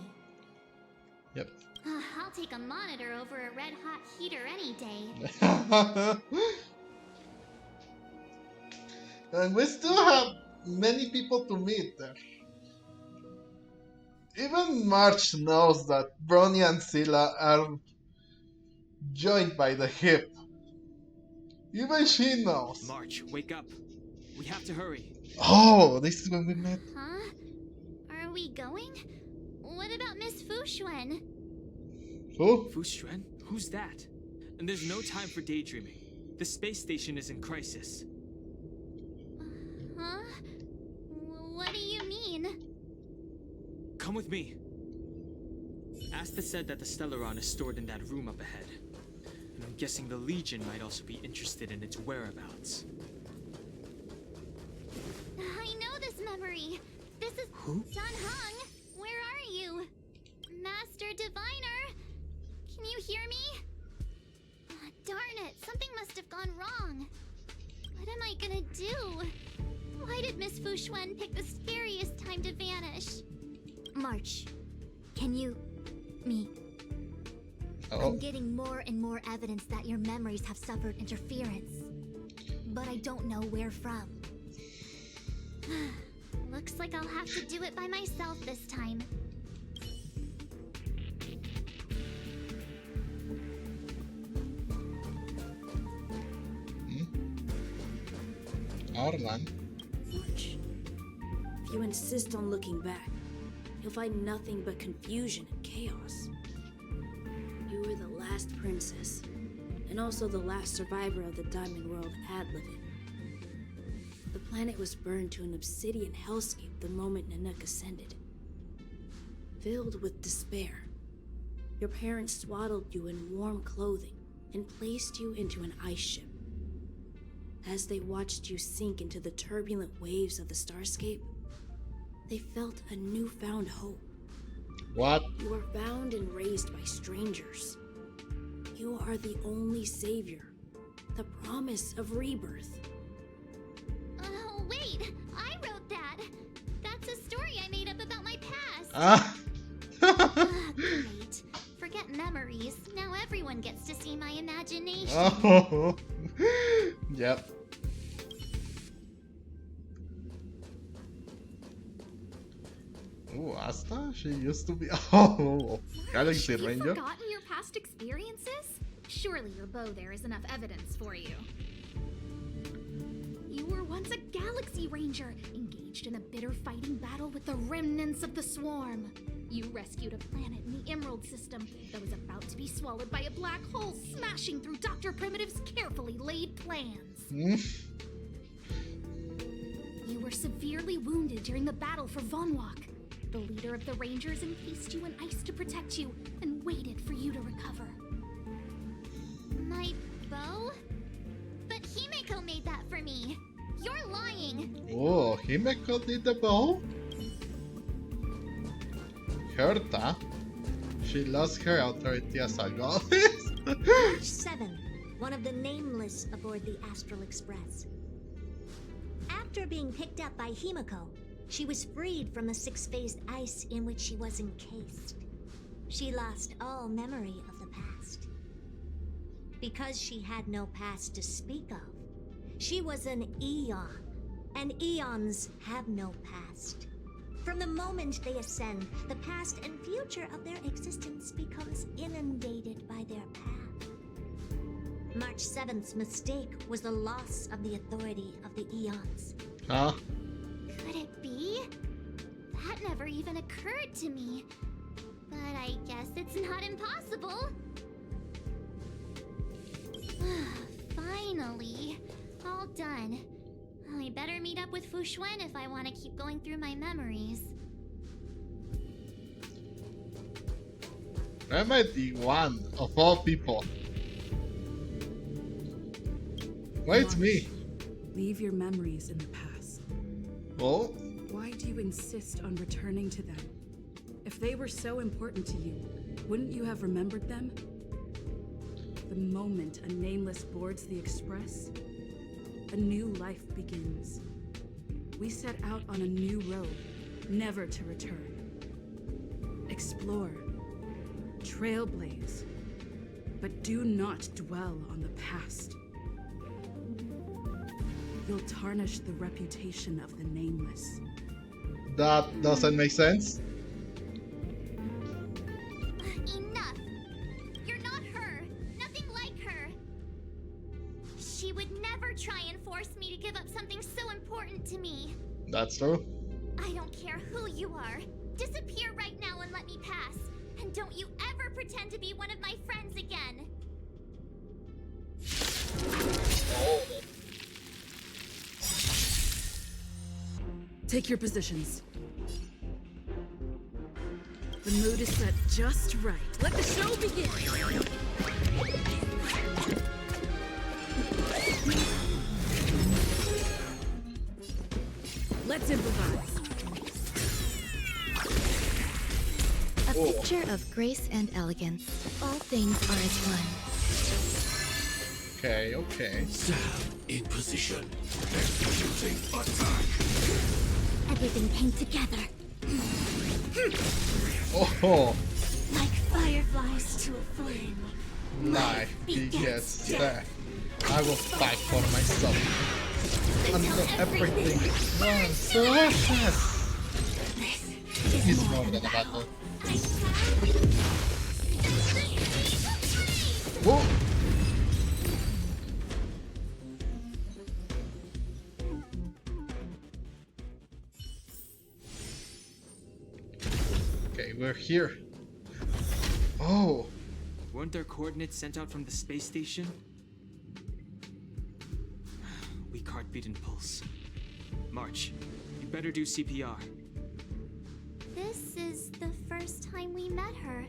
Yep. I'll take a monitor over a red-hot heater any day. And we still have many people to meet there. Even March knows that Bronny and Scylla are joined by the hip. Even she knows. March, wake up. We have to hurry. Oh, this is when we met. Huh? Are we going? What about Miss Fu Xuan? Who? Fu Xuan? Who's that? And there's no time for daydreaming. The space station is in crisis. Huh? What do you mean? Come with me. Asta said that the Stellaron is stored in that room up ahead. And I'm guessing the Legion might also be interested in its whereabouts. I know this memory. This is Who? John Hung. Where are you? Master Diviner? Can you hear me? Ah, darn it, something must have gone wrong. What am I gonna do? Why did Miss Fu Xuan pick the scariest time to vanish? March, can you... me? Oh. I'm getting more and more evidence that your memories have suffered interference. But I don't know where from. Looks like I'll have to do it by myself this time. Orlan. March, if you insist on looking back, you'll find nothing but confusion and chaos. You were the last princess, and also the last survivor of the Diamond World ad-living. The planet was burned to an obsidian hellscape the moment Nanook ascended. Filled with despair, your parents swaddled you in warm clothing and placed you into an ice ship. As they watched you sink into the turbulent waves of the starscape, they felt a newfound hope. What? You were found and raised by strangers. You are the only savior, the promise of rebirth. Oh, wait! I wrote that! That's a story I made up about my past! Ah. Great. Forget memories. Now everyone gets to see my imagination. Oh. Yep. Oh, Asta? She used to be. Oh, Galaxy You've Ranger. forgotten your past experiences? Surely your bow there is enough evidence for you. You were once a Galaxy Ranger, engaged in a bitter fighting battle with the remnants of the Swarm. You rescued a planet in the Emerald System that was about to be swallowed by a black hole, smashing through Dr. Primitive's carefully laid plans. You were severely wounded during the battle for Vonwalk. The leader of the Rangers encased you in ice to protect you and waited for you to recover. My bow? But Himeko made that for me. You're lying. Oh, Himeko did the bow? Herta? She lost her authority as a goddess? March 7, one of the nameless aboard the Astral Express. After being picked up by Himeko, she was freed from the six-phased ice in which she was encased. She lost all memory of the past. Because she had no past to speak of, she was an Eon, and Eons have no past. From the moment they ascend, the past and future of their existence becomes inundated by their path. March 7th's mistake was the loss of the authority of the Eons. Huh? Could it be? That never even occurred to me. But I guess it's not impossible. Finally. All done. I better meet up with Fu Xuan if I want to keep going through my memories. I might be one of all people. Why it's me? Leave your memories in the past. Oh? Why do you insist on returning to them? If they were so important to you, wouldn't you have remembered them? The moment a nameless boards the Express, a new life begins. We set out on a new road, never to return. Explore, trailblaze, but do not dwell on the past. you'll tarnish the reputation of the Nameless. That doesn't make sense. Enough! You're not her! Nothing like her! She would never try and force me to give up something so important to me. That's true. I don't care who you are. Disappear right now and let me pass. And don't you ever pretend to be one of my friends again. Take your positions. The mood is set just right. Let the show begin! Let's improvise. A picture of grace and elegance. All things are as one. Okay, okay. Sam in position. Executing attack. Everything came together. Oh, Like fireflies to a flame. life begets death. I will fight for myself. Until everything runs precious. It's more than a battle. Whoa! Okay, we're here. Oh, Weren't there coordinates sent out from the space station? Weak heartbeat pulse. March, you better do CPR. This is the first time we met her.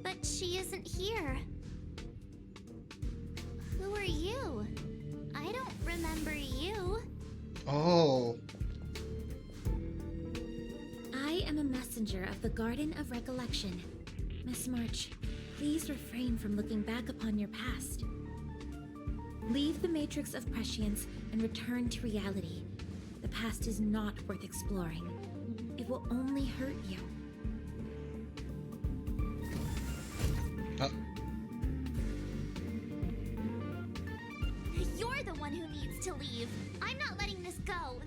But she isn't here. Who are you? I don't remember you. oh. I am a messenger of the Garden of Recollection. Miss March, please refrain from looking back upon your past. Leave the matrix of prescience and return to reality. The past is not worth exploring. It will only hurt you. You're the one who needs to leave. I'm not letting this go.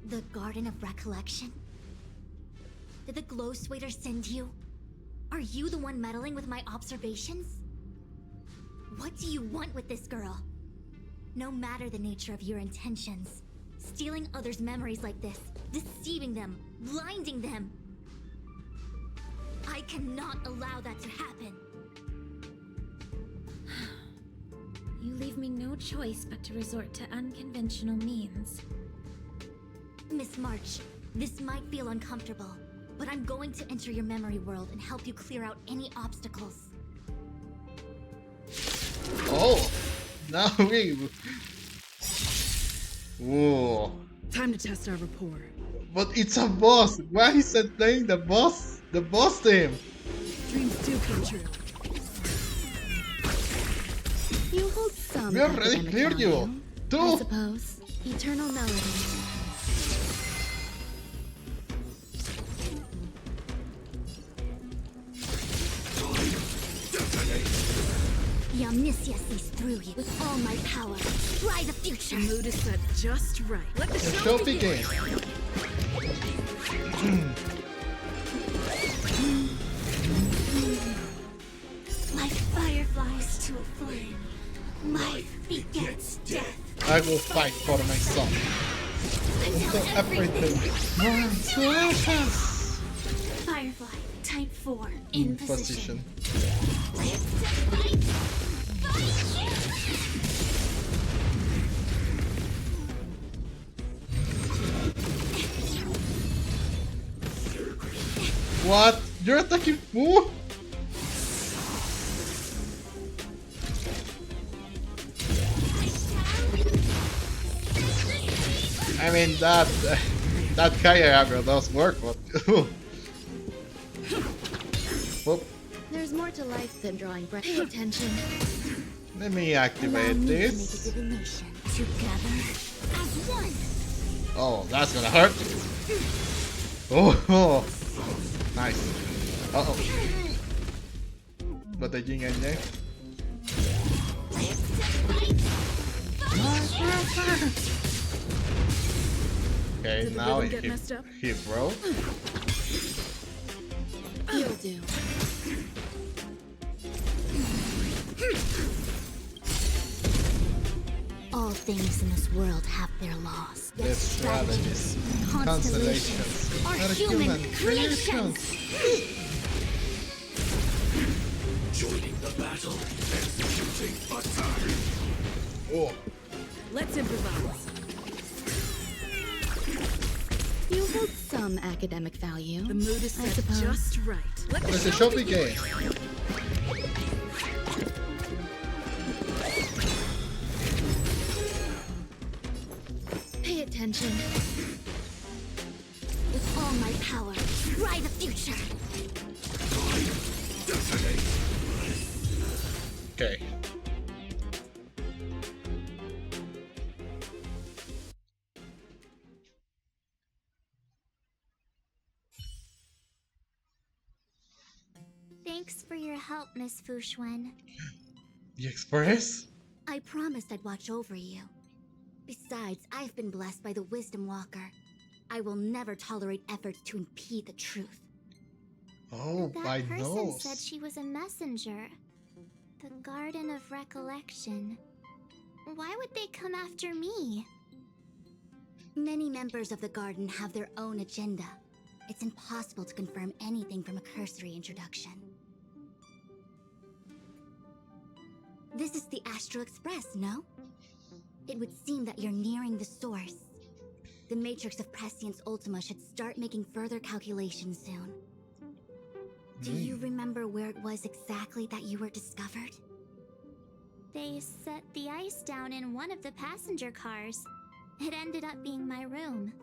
The Garden of Recollection? Did the glow swaiter send you? Are you the one meddling with my observations? What do you want with this girl? No matter the nature of your intentions, stealing others' memories like this, deceiving them, blinding them. I cannot allow that to happen. You leave me no choice but to resort to unconventional means. Miss March, this might feel uncomfortable, but I'm going to enter your memory world and help you clear out any obstacles. Oh, now we. Whoa. Time to test our rapport. But it's a boss. Why is it playing the boss? The boss team. Dreams do come true. You hold some We already academic cleared you. value, I Two. suppose. Eternal melody. The Omniscia sees through you with all my power. Fly the future. The mood is set just right. Let the The show show begin. Like fireflies to a flame. Life begets death. I will fight for myself. Until everything runs precious. Firefly, type 4, in position. What? You're attacking Fu? I mean that Kaya aggro does work, but whoop. There's more to life than drawing breath. Pay attention. Let me Allow activate me this. to make a divination. Together as one. Oh, that's gonna hurt. Oh, nice. Uh-oh. But the yin and yang. Okay, Did the now rhythm get messed up? he broke. You'll do. All things in this world have their laws. The strategies, constellations are are human creations. Joining the battle, executing attack. Oh, Let's improvise. You hold some academic value. The mood is I set suppose. just right. Let the it's a show show begin. Pay attention. With all my power, try the future. Okay. Thanks for your help, Miss Fu Xuan. The Express? I promised I'd watch over you. Besides, I've been blessed by the Wisdom Walker. I will never tolerate efforts to impede the truth. Oh, my That person nose. said she was a messenger. The Garden of Recollection. Why would they come after me? Many members of the Garden have their own agenda. It's impossible to confirm anything from a cursory introduction. This is the Astral Express, no? It would seem that you're nearing the source. The Matrix of Prescience Ultima should start making further calculations soon. Do you remember where it was exactly that you were discovered? They set the ice down in one of the passenger cars. It ended up being my room.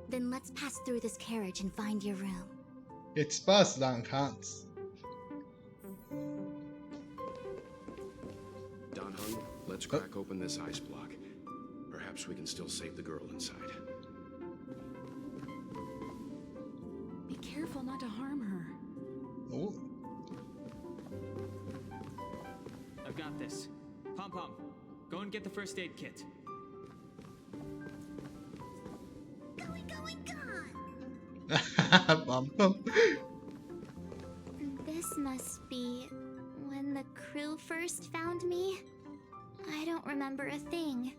Then let's pass through this carriage and find your room. It's passed down Hans. Don Hung, let's crack open this ice block. Perhaps we can still save the girl inside. Be careful not to harm her. Oh, I've got this. Pom Pom, go and get the first aid kit. Bum, bum. This must be when the crew first found me. I don't remember a thing.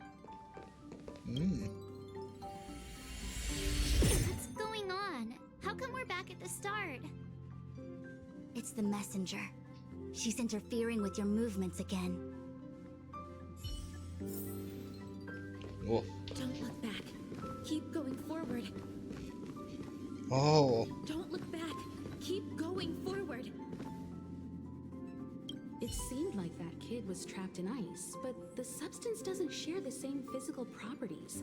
What's going on? How come we're back at the start? It's the messenger. She's interfering with your movements again. Oh. Don't look back. Keep going forward. Oh. Don't look back. Keep going forward. It seemed like that kid was trapped in ice, but the substance doesn't share the same physical properties.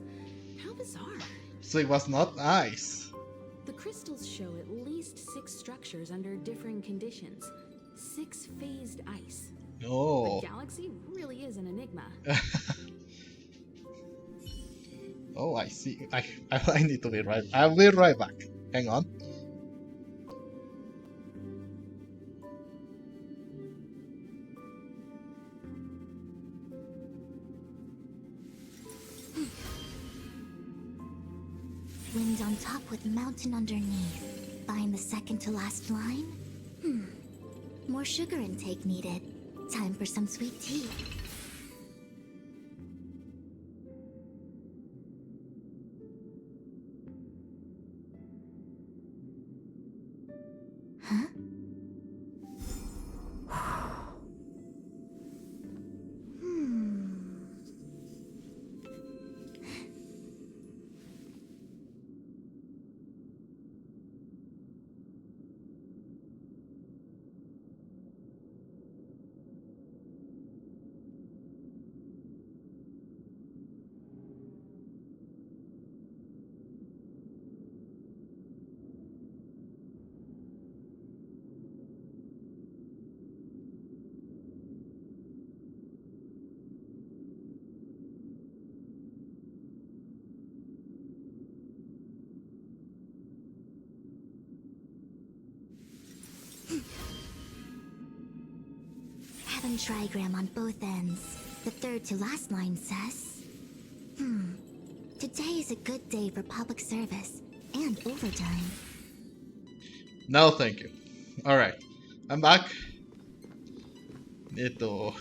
How bizarre. So it was not ice. The crystals show at least 6 structures under differing conditions. 6-phased ice. Oh. The galaxy really is an enigma. Oh, I see. I need to be right. I'll be right back. Hang on. Wind on top with mountain underneath. Find the second to last line? More sugar intake needed. Time for some sweet tea. Huh? Heaven trigram on both ends. The third to last line says... Today is a good day for public service and overtime. No, thank you. Alright, I'm back. Need to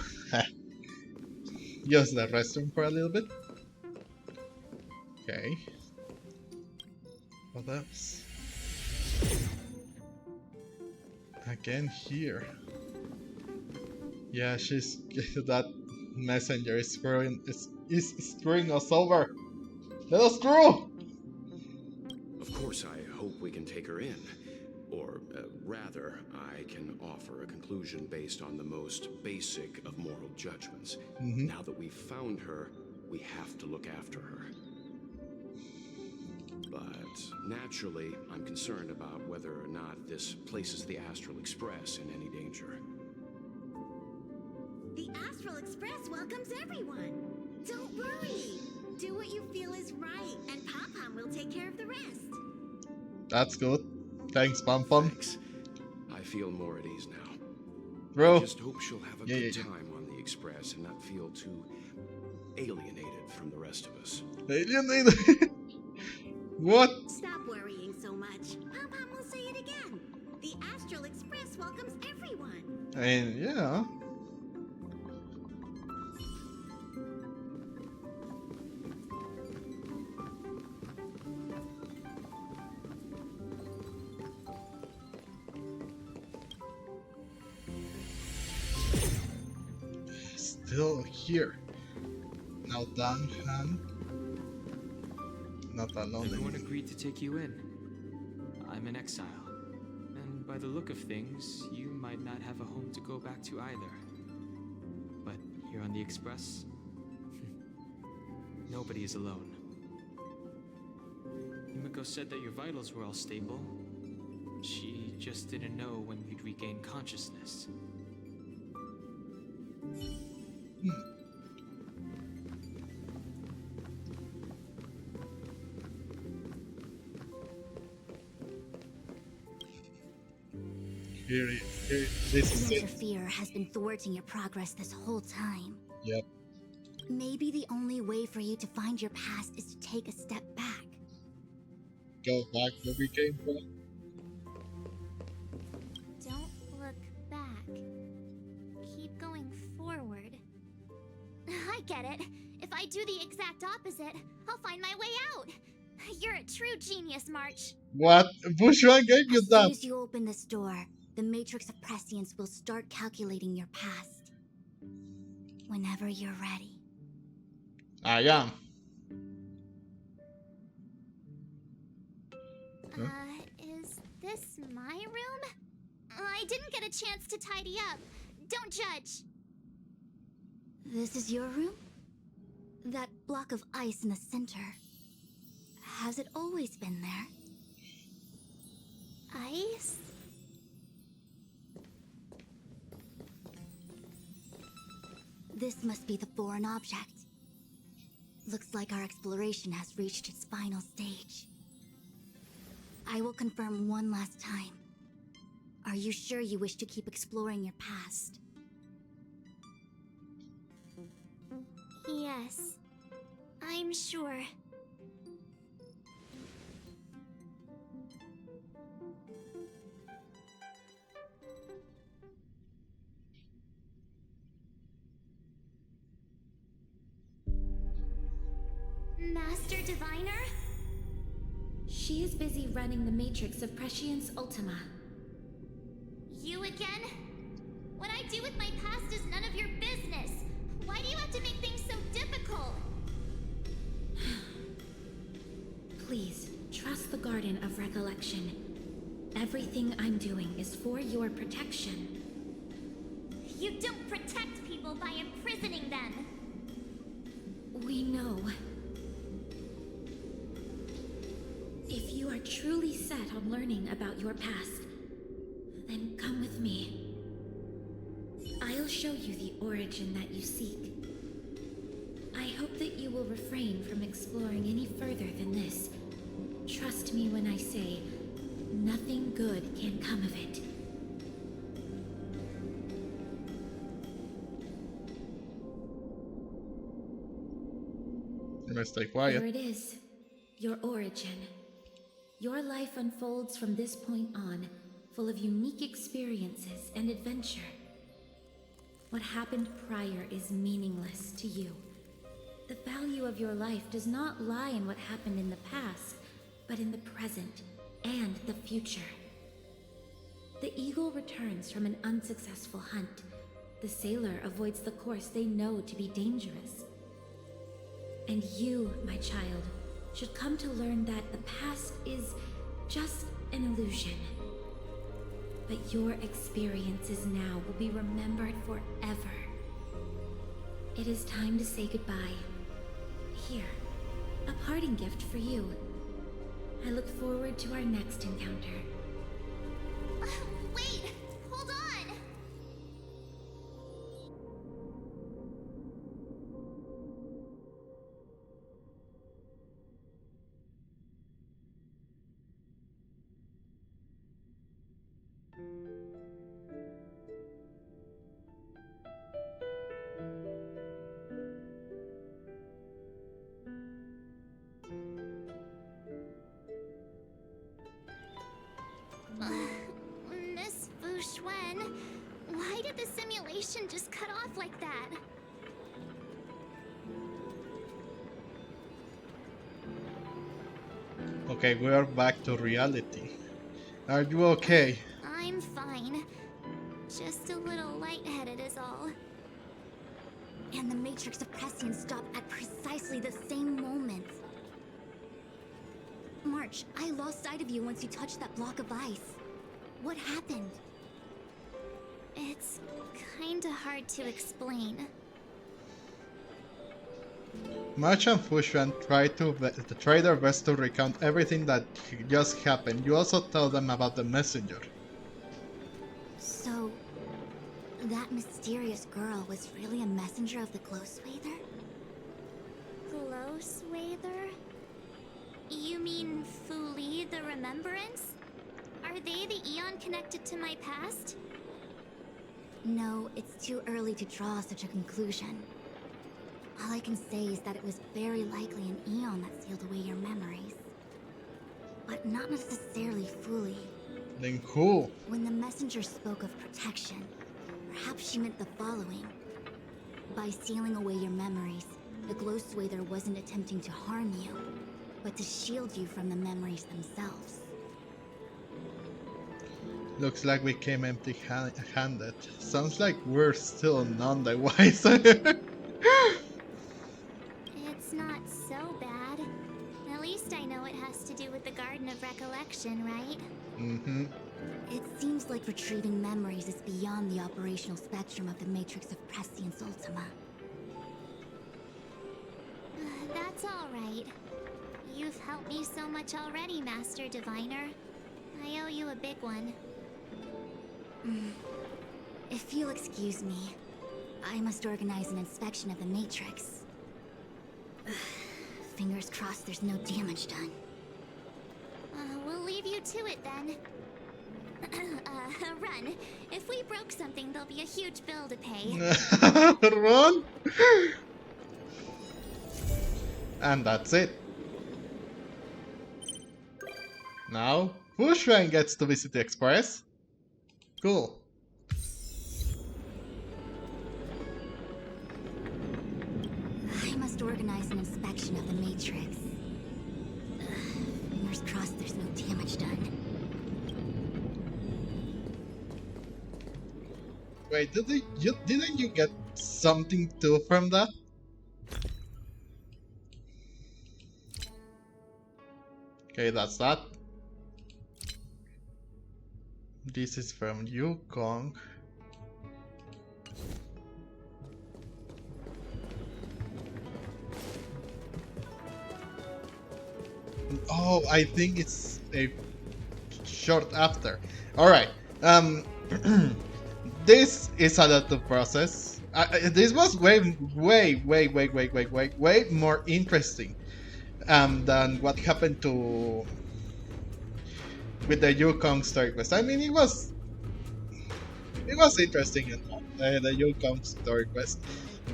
use the restroom for a little bit. Okay. What else? Again here. Yeah, she's that messenger is screwing us over. Let us through! Of course, I hope we can take her in. Or, rather, I can offer a conclusion based on the most basic of moral judgments. Now that we've found her, we have to look after her. But, naturally, I'm concerned about whether or not this places the Astral Express in any danger. The Astral Express welcomes everyone. Don't worry. Do what you feel is right, and Pom-Pom will take care of the rest. That's good. Thanks, Pom-Pom. Thanks. I feel more at ease now. Bro. I just hope she'll have a good time on the Express and not feel too alienated from the rest of us. Alienated? What? Stop worrying so much. Pom-Pom will say it again. The Astral Express welcomes everyone. I mean, yeah. Still here. Now Dan Han. Not alone. Everyone agreed to take you in. I'm in exile. And by the look of things, you might not have a home to go back to either. But here on the Express, nobody is alone. Yumiko said that your vitals were all stable. She just didn't know when you'd regain consciousness. This is Your it. fear has been thwarting your progress this whole time. Yep. Maybe the only way for you to find your past is to take a step back. Go back where we came from. Don't look back. Keep going forward. I get it. If I do the exact opposite, I'll find my way out. You're a true genius, March. What? Fu Xuan gave you As soon that. as you open this door, the matrix of prescience will start calculating your past. Whenever you're ready. I am. Is this my room? I didn't get a chance to tidy up. Don't judge. This is your room? That block of ice in the center. Has it always been there? Ice? This must be the foreign object. Looks like our exploration has reached its final stage. I will confirm one last time. Are you sure you wish to keep exploring your past? Yes. I'm sure. Master Diviner? She is busy running the matrix of Prescience Ultima. You again? What I do with my past is none of your business. Why do you have to make things so difficult? Please, trust the Garden of Recollection. Everything I'm doing is for your protection. You don't protect people by imprisoning them. We know. If you are truly set on learning about your past, then come with me. I'll show you the origin that you seek. I hope that you will refrain from exploring any further than this. Trust me when I say, nothing good can come of it. You must stay Here quiet. it is, your origin. Your life unfolds from this point on, full of unique experiences and adventure. What happened prior is meaningless to you. The value of your life does not lie in what happened in the past, but in the present and the future. The eagle returns from an unsuccessful hunt. The sailor avoids the course they know to be dangerous. And you, my child, should come to learn that the past is just an illusion. But your experiences now will be remembered forever. It is time to say goodbye. Here, a parting gift for you. I look forward to our next encounter. Wait! Hold on! Miss Fu Xuan, why did the simulation just cut off like that? Okay, we are back to reality. Are you okay? I'm fine. Just a little lightheaded is all. And the Matrix of Prescience stopped at precisely the same moment. March, I lost sight of you once you touched that block of ice. What happened? It's kinda hard to explain. March and Fu Xuan try their best to recount everything that just happened. You also tell them about the messenger. So, that mysterious girl was really a messenger of the Glow Swather? Glow Swather? You mean Fu Li, the Remembrance? Are they the Eon connected to my past? No, it's too early to draw such a conclusion. All I can say is that it was very likely an Eon that sealed away your memories. But not necessarily fully. Then who? When the messenger spoke of protection, perhaps she meant the following. By sealing away your memories, the Glow Swather wasn't attempting to harm you, but to shield you from the memories themselves. Looks like we came empty-handed. Sounds like we're still none the wiser. It's not so bad. At least I know it has to do with the Garden of Recollection, right? Mm-hmm. It seems like retrieving memories is beyond the operational spectrum of the Matrix of Prescience Ultima. That's alright. You've helped me so much already, Master Diviner. I owe you a big one. If you'll excuse me, I must organize an inspection of the Matrix. Fingers crossed there's no damage done. We'll leave you to it then. Run. If we broke something, there'll be a huge bill to pay. Run! And that's it. Now, Fu Xuan gets to visit the Express. Cool. I must organize an inspection of the Matrix. Fingers crossed there's no damage done. Wait, didn't you get something too from that? Okay, that's that. This is from Yukong. Oh, I think it's a short after. Alright, this is a lot to process. This was way more interesting than what happened to with the Yukong story quest. I mean, it was interesting enough, the Yukong story quest.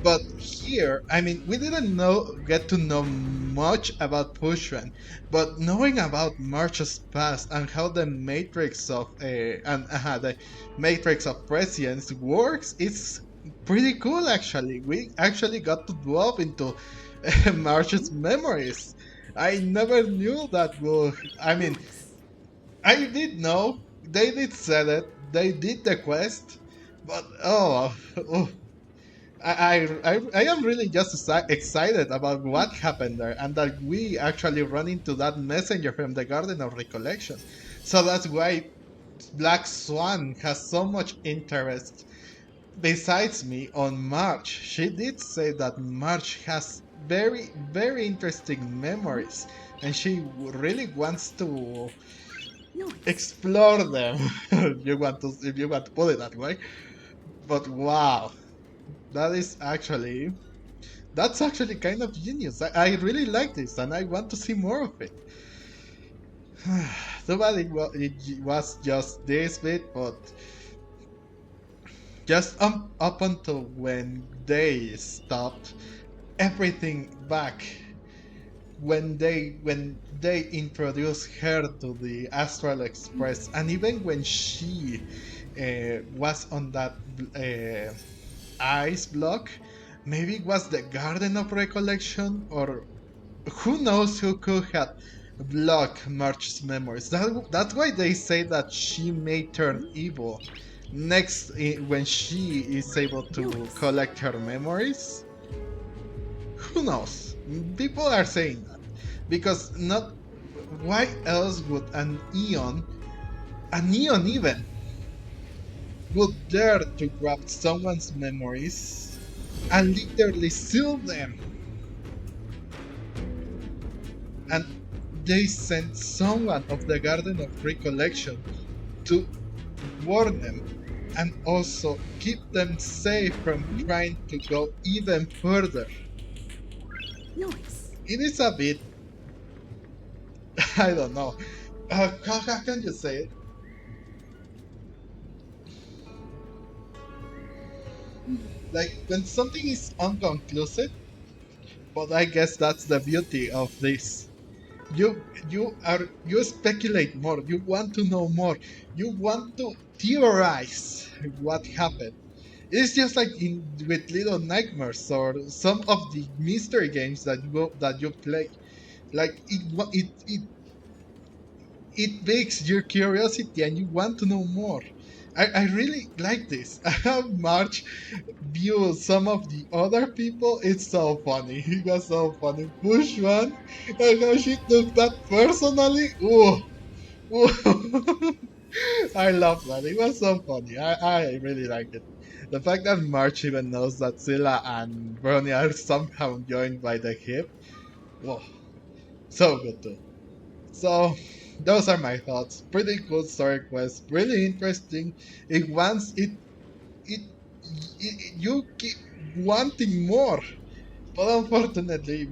But here, I mean, we didn't get to know much about Fu Xuan, but knowing about March's past and how the matrix of the matrix of prescience works, it's pretty cool. Actually, we actually got to delve into March's memories. I never knew that. I mean, I did know they did said it. They did the quest, but oh, I am really just excited about what happened there and that we actually run into that messenger from the Garden of Recollection. So that's why Black Swan has so much interest besides me on March. She did say that March has very interesting memories and she really wants to explore them. If you want to put it that way. But wow, that is actually that's actually kind of genius. I really like this and I want to see more of it. Too bad it was just this bit, but just up until when they stopped everything back. When they introduced her to the Astral Express, and even when she was on that ice block, maybe it was the Garden of Recollection, or who knows who could have blocked March's memories. That's why they say that she may turn evil next when she is able to collect her memories. Who knows? People are saying that because not. Why else would an Eon even, would dare to grab someone's memories and literally seal them? And they sent someone of the Garden of Recollection to warn them and also keep them safe from trying to go even further. Nice. It is a bit. I don't know. How can you say it? Like when something is unconclusive, but I guess that's the beauty of this. You speculate more. You want to know more. You want to theorize what happened. It's just like with Little Nightmares or some of the mystery games that you play. Like it piques your curiosity and you want to know more. I really like this. How March views some of the other people. It's so funny. It was so funny. Fu Xuan and how she took that personally. Ooh. Ooh. I love that. It was so funny. I really like it. The fact that March even knows that Scylla and Brony are somehow joined by the hip. Whoa. So good too. So, those are my thoughts. Pretty cool story quest, really interesting. It you keep wanting more, but unfortunately,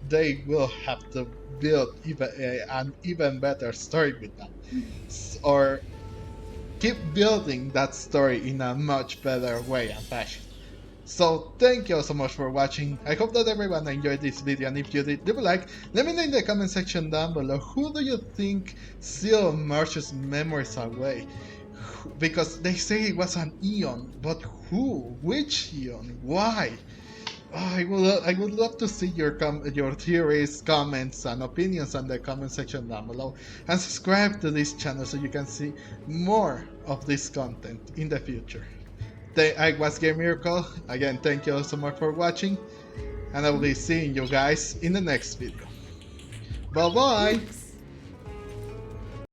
they will have to build an even better story with that, or keep building that story in a much better way and fashion. So thank you so much for watching. I hope that everyone enjoyed this video, and if you did, leave a like. Let me know in the comment section down below, who do you think sealed March's memories away? Because they say it was an Eon, but who? Which Eon? Why? I would love to see your theories, comments, and opinions in the comment section down below. And subscribe to this channel so you can see more of this content in the future. I was Game Miracle. Again, thank you so much for watching, and I will be seeing you guys in the next video. Bye bye!